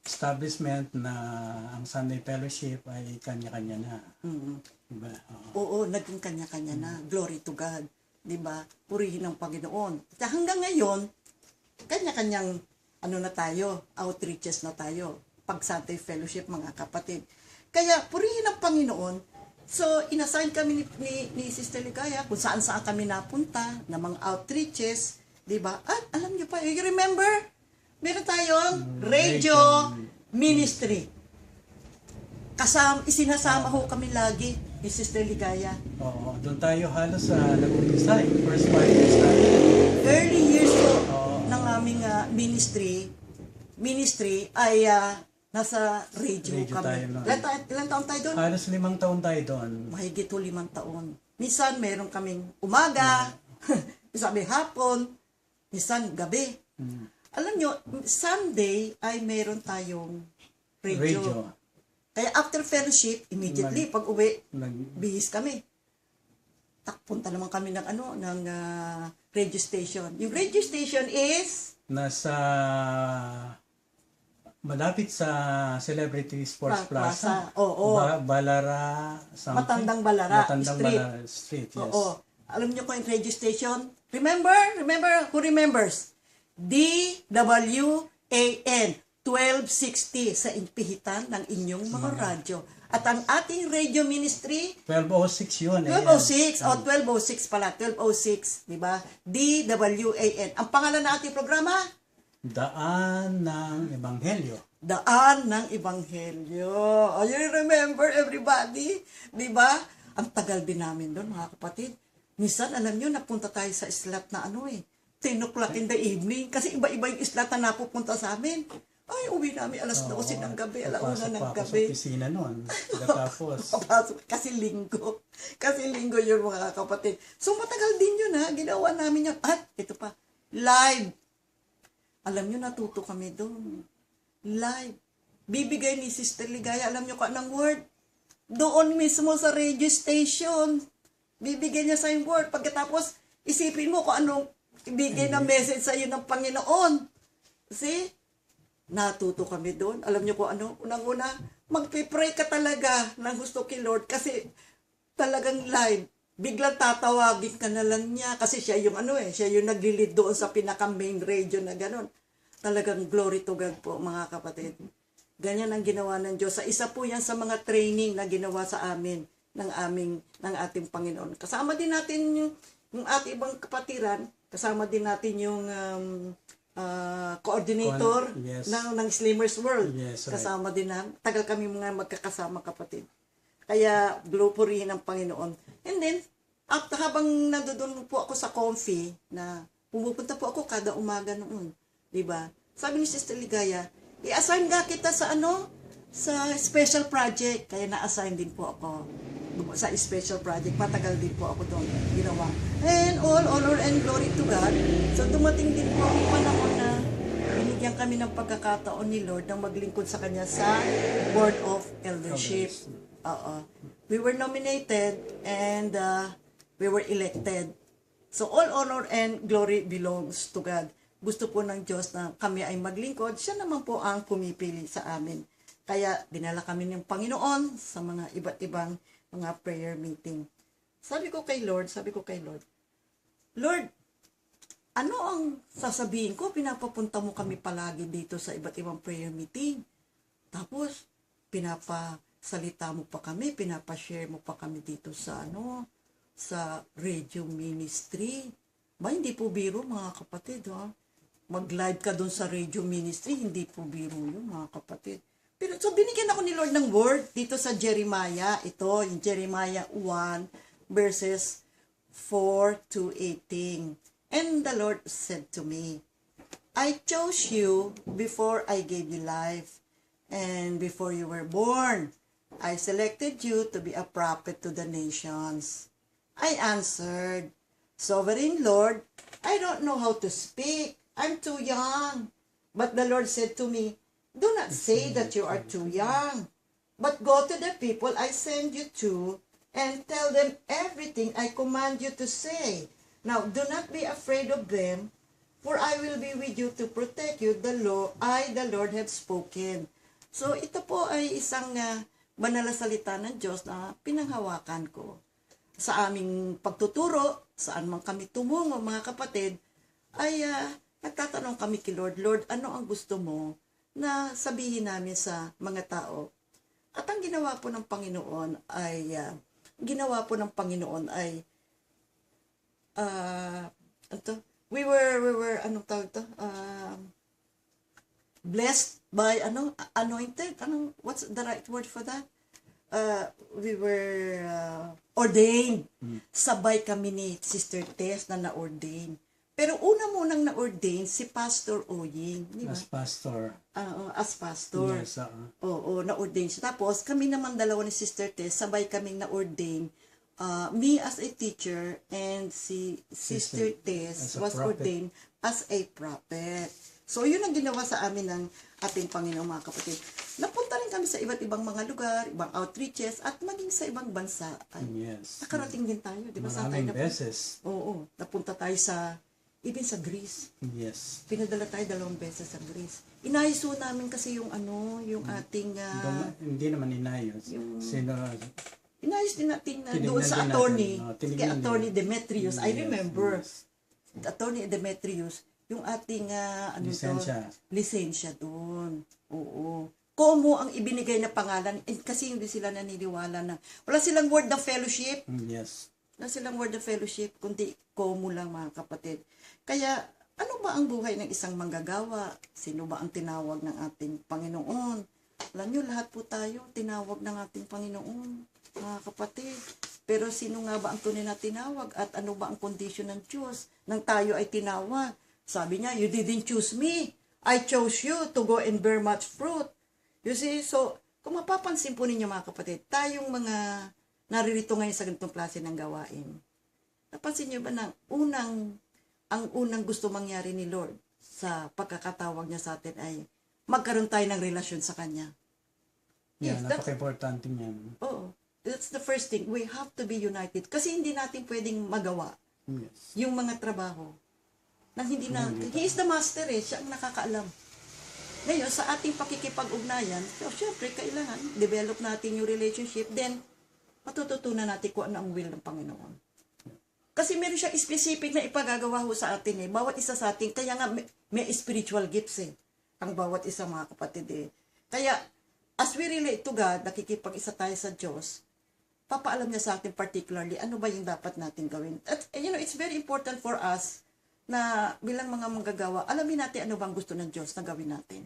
establishment na ang Sunday Fellowship ay kanya-kanya na. Diba? Oo. Oo, naging kanya-kanya na. Glory to God. Diba? Purihin ang Panginoon. At hanggang ngayon, kanya-kanyang na tayo, outreaches na tayo. Pag Sunday Fellowship, mga kapatid. Kaya, purihin ang Panginoon. So, inassign kami ni Sister Ligaya kung saan-saan kami napunta, na mga outreaches. Diba? At alam niyo pa, you remember? Meron tayong radio ministry. Isinasama ho kami lagi ni Sister Ligaya. Oo, doon tayo halos sa nag-umpisa. First 5 years tayo. Early years po ng aming ministry ay nasa radio Radio kami. tayo noon. Ilan taon tayo doon? Halos 5 taon tayo doon. Mahigit 5 taon. Minsan meron kaming umaga, minsan may hapon, minsan gabi. Alam nyo, Sunday ay meron tayong radio. Kaya after fellowship, immediately, pag uwi, bihis kami. Punta naman kami ng radio station. Yung radio station is Nasa malapit sa Celebrity Sports Plaza. Oo. Balara something. Matandang Balara Street. Balara Street, yes. Oo. Alam niyo ko yung radio station? Remember? Who remembers? DWAN 1260 sa impihitan ng inyong mga radyo. At ang ating radio ministry, 1206 yun. 1206. 1206 pala. 1206. Diba? DWAN. Ang pangalan ng ating programa? Daan ng Ebanghelyo. Daan ng Ebanghelyo. Oh, you remember everybody? Diba? Ang tagal din namin doon, mga kapatid. Minsan, alam nyo, napunta tayo sa slot na 10 o'clock in the evening. Kasi iba-iba yung slot na napupunta sa amin. Ay, uwi namin alas 12 ng gabi, alauna ng gabi. Papasok pa ako sa opisina noon. Tapos, Papasok. Kasi linggo. Kasi linggo yun, mga kapatid. So, matagal din yun, ha? Ginawa namin yun. At, ito pa, live. Alam nyo, natuto kami doon. Live. Bibigay ni Sister Ligaya, alam nyo ka ng word? Doon mismo sa radio station. Bibigyan niya sa yung word. Pagkatapos, isipin mo kung anong ibigay na message sa iyo ng Panginoon. See? natuto kami doon. Alam niyo kung ano? Unang-una, magpipray ka talaga ng gusto kay Lord kasi talagang live. Biglang tatawagin ka na lang niya kasi siya yung siya yung naglilid doon sa pinaka main radio na gano'n. Talagang glory to God po, mga kapatid. Ganyan ang ginawa ng Diyos. Sa isa po yan sa mga training na ginawa sa amin ng ating Panginoon. Kasama din natin yung ating ibang kapatiran, kasama din natin yung coordinator Yes. ng Slimmers World. Yes, right. Kasama din na. Tagal kami mga magkakasama, kapatid. Kaya, purihin ng Panginoon. And then, after habang nandoon po ako sa Comfy, na pumupunta po ako kada umaga noon. Diba? Sabi ni Sister Ligaya, i-assign nga kita sa sa special project. Kaya na-assign din po ako sa special project. Matagal din po ako doon ginawa. And all honor and glory to God. So, dumating din po ang panahon na binigyan kami ng pagkakataon ni Lord na maglingkod sa Kanya sa Board of Eldership. We were nominated and we were elected. So all honor and glory belongs to God. Gusto po ng Diyos na kami ay maglingkod. Siya naman po ang pumipili sa amin. Kaya dinala kami ng Panginoon sa mga iba't ibang mga prayer meeting. Sabi ko kay Lord, Lord, ano ang sasabihin ko? Pinapapunta mo kami palagi dito sa iba't ibang prayer meeting. Tapos, pinapasalita mo pa kami, pinapashare mo pa kami dito sa sa radio ministry. Ba, hindi po biro, mga kapatid, ha? Mag-live ka doon sa radio ministry, hindi po biro yun, mga kapatid. Pero, so, binigyan ako ni Lord ng word dito sa Jeremiah. Ito, yung Jeremiah 1, verses 4 to 18. And the Lord said to me, I chose you before I gave you life, and before you were born. I selected you to be a prophet to the nations. I answered, Sovereign Lord, I don't know how to speak. I'm too young. But the Lord said to me, do not say that you are too young, but go to the people I send you to and tell them everything I command you to say. Now, do not be afraid of them, for I will be with you to protect you. The Lord, have spoken. So, ito po ay isang banal na salita ng Diyos na pinanghawakan ko. Sa aming pagtuturo, saan man kami tumungo, mga kapatid, ay nagtatanong kami kay Lord, Lord, ano ang gusto mo na sabihin namin sa mga tao? At ang ginawa po ng Panginoon ay, we were, anong tawag ito? Blessed by, anointed? What's the right word for that? We were ordained. Sabay kami ni Sister Tess na na-ordain. Pero una munang na-ordain si Pastor Oying. Di ba? As pastor. As pastor. Yes, Oo, na-ordain siya. Tapos kami naman dalawa ni Sister Tess, sabay kaming na-ordain. Me as a teacher and si Sister Tess as a was prophet. ordained as a prophet. So, yun ang ginawa sa amin ng ating Panginoong, mga kapatid. Napunta rin kami sa iba't ibang mga lugar, ibang outreaches, at maging sa ibang bansa. Yes. Nakarating din tayo, di ba? Saan tayo Maraming napunta? beses. Oo, napunta tayo even sa Greece. Yes. Pinadala tayo 2 beses sa Greece. Inayos po namin kasi yung ating, Hindi naman inayos. inayos din natin Tinignan doon sa din attorney, natin. Tinignan kay din. Attorney Demetrius. I Yes, remember, yes. Attorney Demetrius, yung ating, lisensya doon. Oo. Como ang ibinigay na pangalan, kasi hindi sila naniniwala na, wala silang word of fellowship, Yes. wala silang word of fellowship, kundi Como lang, mga kapatid. Kaya, ano ba ang buhay ng isang manggagawa? Sino ba ang tinawag ng ating Panginoon? Alam nyo, lahat po tayo tinawag ng ating Panginoon, mga kapatid. Pero sino nga ba ang tunay na tinawag? At ano ba ang kondisyon ng Diyos nang tayo ay tinawag? Sabi niya, you didn't choose me. I chose you to go and bear much fruit. You see, so, kung mapapansin po ninyo, mga kapatid, tayong mga naririto ngayon sa ganitong klase ng gawain, napansin niyo ba na ang unang gusto mangyari ni Lord sa pagkakatawag niya sa atin ay magkaroon tayo ng relasyon sa Kanya. Yeah, Yes, napaka-importante niyan. Oo. That's the first thing. We have to be united. Kasi hindi natin pwedeng magawa Yes. yung mga trabaho na hindi na, He is the master Siya ang nakakaalam. Ngayon, sa ating pakikipag-ugnayan, so, syempre, kailangan develop natin yung relationship, then matututunan natin kung ano ang will ng Panginoon. Kasi meron siya specific na ipagagawa ho sa atin eh. Bawat isa sa atin, kaya nga may spiritual gifts eh. Ang bawat isa mga kapatid eh. Kaya, as we relate to God, nakikipag-isa tayo sa Diyos, papaalam niya sa atin particularly ano ba yung dapat natin gawin. At it's very important for us na bilang mga manggagawa, alamin natin ano bang gusto ng Diyos na gawin natin.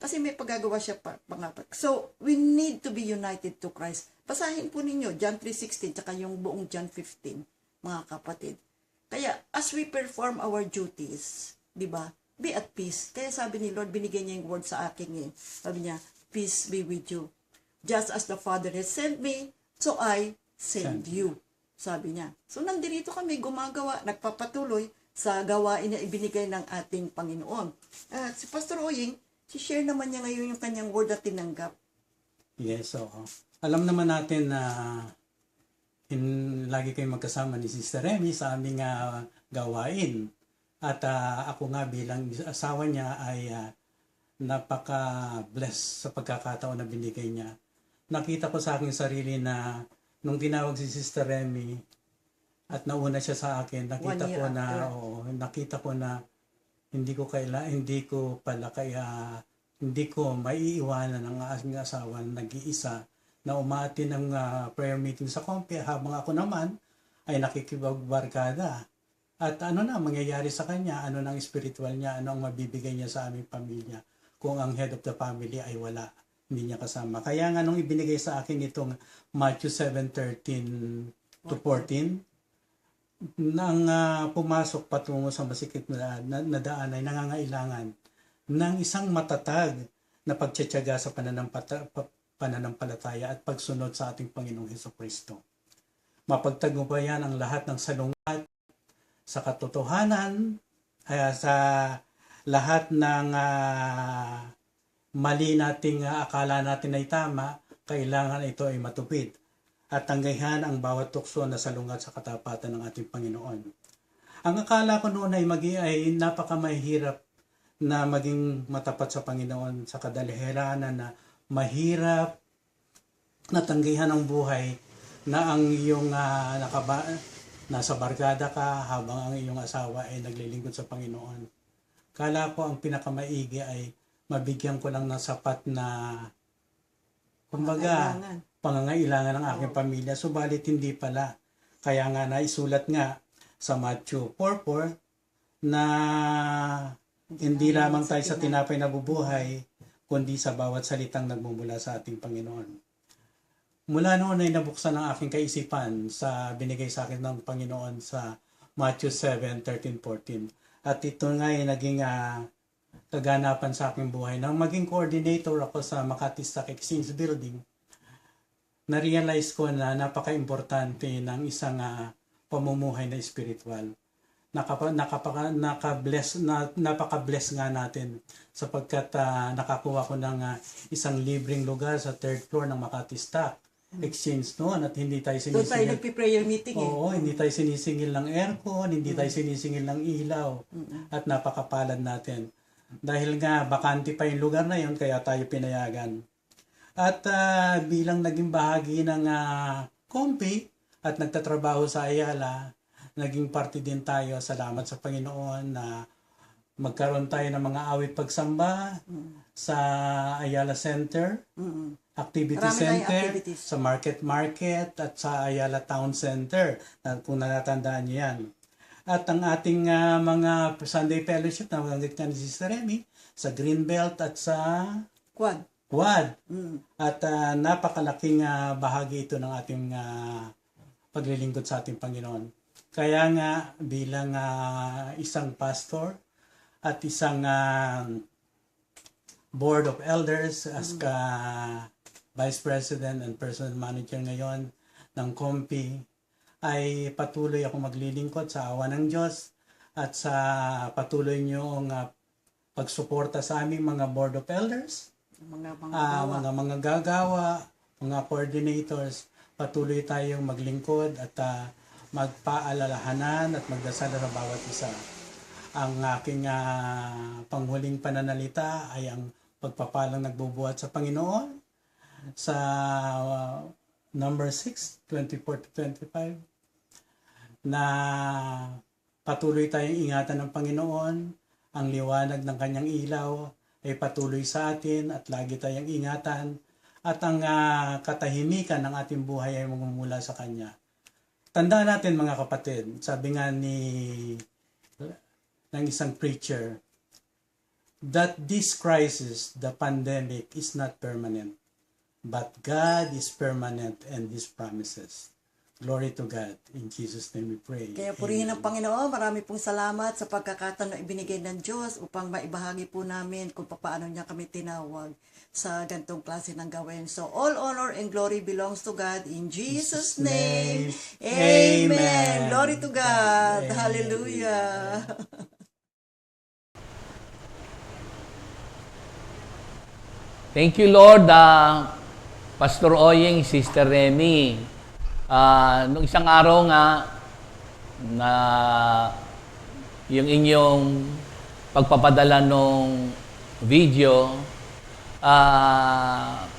Kasi may paggagawa siya pangapat. So, we need to be united to Christ. Basahin po ninyo, John 3:16, tsaka yung buong John 15, mga kapatid. Kaya, as we perform our duties, di ba, be at peace. Kaya sabi ni Lord, binigyan niya yung word sa akin eh. Sabi niya, peace be with you. Just as the Father has sent me, so I send you. Sabi niya. So, nandito kami gumagawa, nagpapatuloy sa gawain na ibinigay ng ating Panginoon. At si Pastor Oying, si-share naman niya ngayon yung kanyang word na tinanggap. Yes, oo. Alam naman natin na lagi kayong magkasama ni Sister Remy sa aming gawain. At ako nga bilang asawa niya ay napaka-blessed sa pagkakataon na binigay niya. Nakita ko sa aking sarili na nung tinawag si Sister Remy at nauna siya sa akin, nakita ko na hindi ko maiiwanan ang aking asawa na nag-iisa na umati ng prayer meeting sa Compi habang ako naman ay nakikipagbarkada. At ano na mangyayari sa kanya, ano nang spiritual niya, ano ang mabibigay niya sa aming pamilya kung ang head of the family ay wala, hindi niya kasama. Kaya nga nung ibinigay sa akin itong Matthew 7:13 to 14, nang pumasok patungo sa masikip na daan ay nangangailangan ng isang matatag na pagtitiyaga sa pananampalataya at pagsunod sa ating Panginoong Hesukristo. Mapagtagumpayan ang lahat ng salungat sa katotohanan, sa lahat ng mali nating akala natin ay tama, kailangan ito ay matupid at tanggihan ang bawat tukso na salungat sa katapatan ng ating Panginoon. Ang akala ko noon ay napakamahirap na maging matapat sa Panginoon sa kadaliheranan na mahirap na tanggihan ang buhay na ang iyong nasa barkada ka habang ang iyong asawa ay naglilingkod sa Panginoon. Kala ko ang pinakamaigi ay mabigyan ko lang ng sapat na pangangailangan ng aking pamilya. Subalit hindi pala. Kaya nga naisulat nga sa Matthew 4:4 na hindi lamang tayo sa tinapay na bubuhay, kundi sa bawat salitang nagmumula sa ating Panginoon. Mula noon ay nabuksan ang aking kaisipan sa binigay sa akin ng Panginoon sa Matthew 7:13-14. At ito nga ay naging kaganapan sa aking buhay. Nang maging coordinator ako sa Makati Stock Exchange Building, na-realize ko na napaka-importante ng isang pamumuhay na spiritual. Napaka-bless nga natin sapagkat nakakuha ko ng isang libreng lugar sa third floor ng Makati Stock Exchange noon at hindi tayo sinisingil. Doon tayo nagpi-prayer meeting eh. Oo, hindi tayo sinisingil ng aircon, hindi tayo sinisingil ng ilaw at napakapalad natin. Dahil nga bakante pa yung lugar na yun kaya tayo pinayagan. At bilang naging bahagi ng Compi at nagtatrabaho sa Ayala, naging parte din tayo, salamat sa Panginoon na magkaroon tayo ng mga awit pagsamba sa Ayala Center, Activity Marami tayong Center, activities. sa Market at sa Ayala Town Center, kung natatandaan niyo yan. At ang ating mga Sunday Fellowship na maganggit ni Sister Remy, sa Greenbelt at sa Quad. At napakalaking bahagi ito ng ating paglilingkod sa ating Panginoon. Kaya nga bilang isang pastor at isang board of elders as vice president and personal manager ngayon ng Compi, ay patuloy akong maglilingkod sa awa ng Diyos at sa patuloy niyong pagsuporta sa aming mga board of elders, mga gagawa, mga coordinators. Patuloy tayong maglingkod at magpaalalahanan at magdasal sa bawat isa. Ang aking panghuling pananalita ay ang pagpapalang nagbubuhat sa Panginoon sa number 6, 24-25, na patuloy tayong ingatan ng Panginoon, ang liwanag ng kanyang ilaw ay patuloy sa atin at lagi tayong ingatan, at ang katahimikan ng ating buhay ay magmumula sa Kanya. Tandaan natin mga kapatid, sabi nga ng isang preacher, that this crisis, the pandemic, is not permanent. But God is permanent and His promises. Glory to God. In Jesus' name we pray. Kaya purihin ng Panginoon, marami pong salamat sa pagkakataon na ibinigay ng Diyos upang maibahagi po namin kung paano niya kami tinawag sa gantong klase ng gawin. So, all honor and glory belongs to God in Jesus' name. Amen. Glory to God. Amen. Hallelujah. Thank you, Lord. Pastor Oying, Sister Remy. Nung isang araw nga, na yung inyong pagpapadala nung video,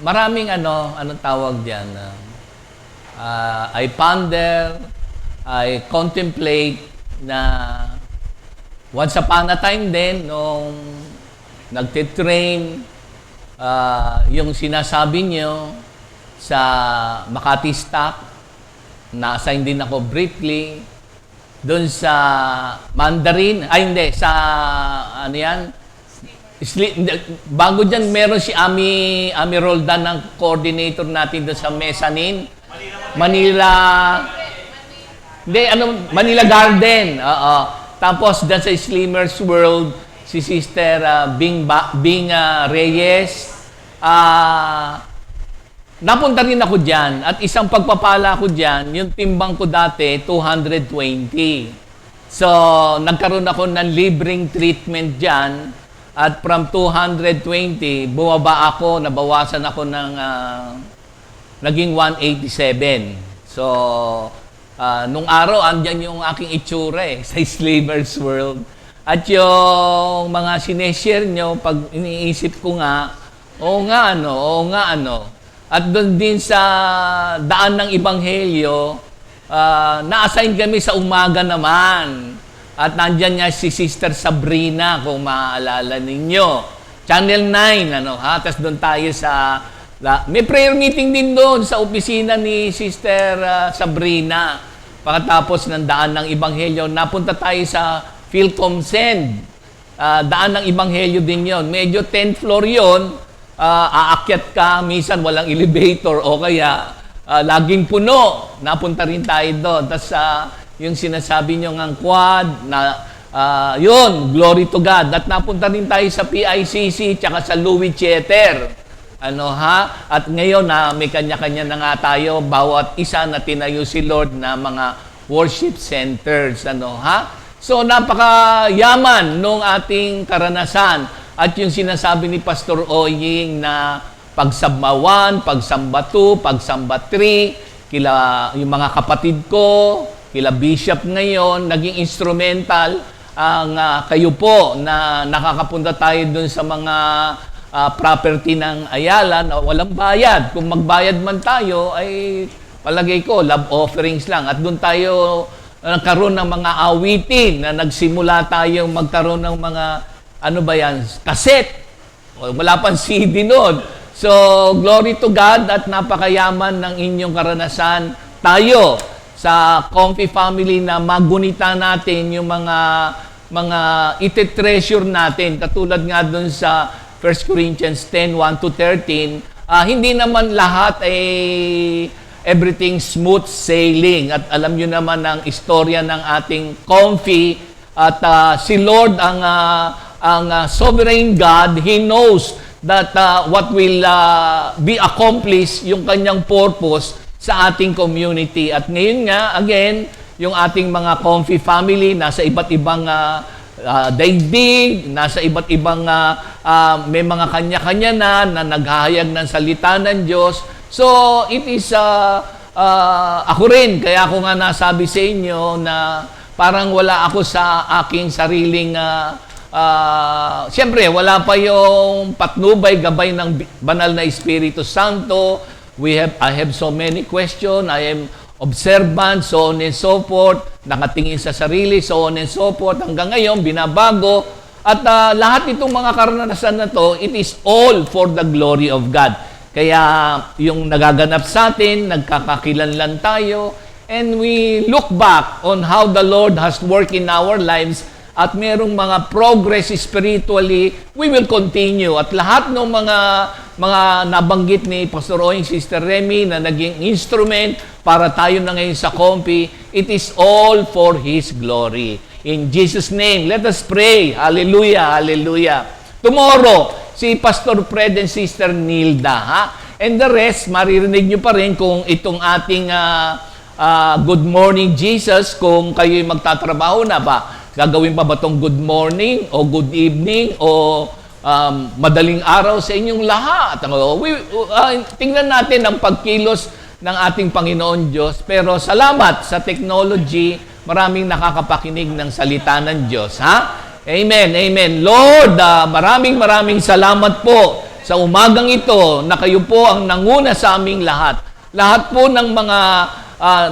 maraming anong tawag diyan? I ponder, I contemplate na once upon a time din, nung nagtitrain, yung sinasabi nyo sa Makati Stock, na-assign din ako briefly, doon sa Mandarin, bago dyan, meron si Ami Roldan ng coordinator natin doon sa Mezzanine. Manila Garden. Tapos dyan sa Slimmers World, si Sister Bing Reyes. Napunta rin ako dyan. At isang pagpapala ko dyan, yung timbang ko dati, 220. So, nagkaroon ako ng libreng treatment dyan. At from 220, bumaba ako, nabawasan ako ng naging 187. So, nung araw, andyan yung aking itsura sa Slimmers World. At yung mga sineshare nyo, pag iniisip ko nga, oo nga ano. At doon din sa daan ng Ebanghelyo, na-assign kami sa umaga naman. At nandyan nga si Sister Sabrina, kung maaalala ninyo. Channel 9, Tapos doon tayo sa... may prayer meeting din doon sa opisina ni Sister Sabrina. Pagkatapos ng daan ng Ebanghelyo, napunta tayo sa Philcomsend. Daan ng Ebanghelyo din yon. Medyo 10th floor yon. Aakyat ka, minsan walang elevator o kaya laging puno. Napunta rin tayo doon. Tapos yung sinasabi nyo ng quad, yun, glory to God. At napunta rin tayo sa PICC tsaka sa Louis Theater. At ngayon may kanya-kanya na nga tayo, bawat isa na tinayo si Lord na mga worship centers. So, napakayaman nung ating karanasan. At yung sinasabi ni Pastor Oying na pagsamba 1, pagsamba 2, pagsamba 3, yung mga kapatid ko, kila Bishop ngayon, naging instrumental ang kayo po na nakakapunta tayo dun sa mga property ng Ayala na walang bayad. Kung magbayad man tayo, ay palagay ko, love offerings lang. At dun tayo nagkaroon ng mga awitin na nagsimula tayong magkaroon ng mga cassette. Wala pang CD noon. So, glory to God at napakayaman ng inyong karanasan. Tayo sa Comfy Family na magunita natin yung mga ite-treasure natin. Katulad nga dun sa 1 Corinthians 10, 1-13, hindi naman lahat ay everything smooth sailing. At alam nyo naman ang istorya ng ating Comfy. At si Lord ang sovereign God. He knows that what will be accomplished, yung kanyang purpose sa ating community. At ngayon nga, again, yung ating mga Comfy Family, nasa iba't ibang daigdig, nasa iba't ibang may mga kanya-kanya na naghahayag ng salita ng Diyos. So, it is ako rin, kaya ako nga nasabi sa inyo na parang wala ako sa aking sariling siyempre, wala pa yung patnubay, gabay ng banal na Espiritu Santo. I have so many questions. I am observant, so on and so forth. Nakatingin sa sarili, so on and so forth. Hanggang ngayon, binabago. At lahat itong mga karanasan na to, it is all for the glory of God. Kaya yung nagaganap sa atin, nagkakakilanlan tayo, and we look back on how the Lord has worked in our lives at merong mga progress spiritually, we will continue. At lahat ng mga nabanggit ni Pastor Oing, Sister Remy, na naging instrument para tayo na ngayon sa Comfy, it is all for His glory. In Jesus' name, let us pray. Hallelujah, hallelujah. Tomorrow, si Pastor Fred and Sister Nilda, ha? And the rest, maririnig nyo pa rin kung itong ating Good Morning Jesus, kung kayo'y magtatrabaho na ba. Gagawin pa ba itong good morning o good evening o madaling araw sa inyong lahat? Tingnan natin ang pagkilos ng ating Panginoon Diyos. Pero salamat sa technology, maraming nakakapakinig ng salita ng Diyos. Ha? Amen, amen. Lord, maraming salamat po sa umagang ito na kayo po ang nanguna sa aming lahat. Lahat po ng mga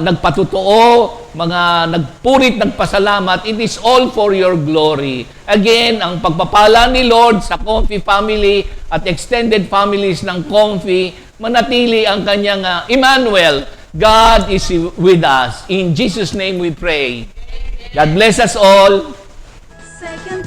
nagpatotoo, mga nagpurit ng pasalamat, it is all for your glory. Again, ang pagpapala ni Lord sa Comfy family at extended families ng Comfy, manatili ang kanyang Emmanuel. God is with us. In Jesus' name we pray. God bless us all. Second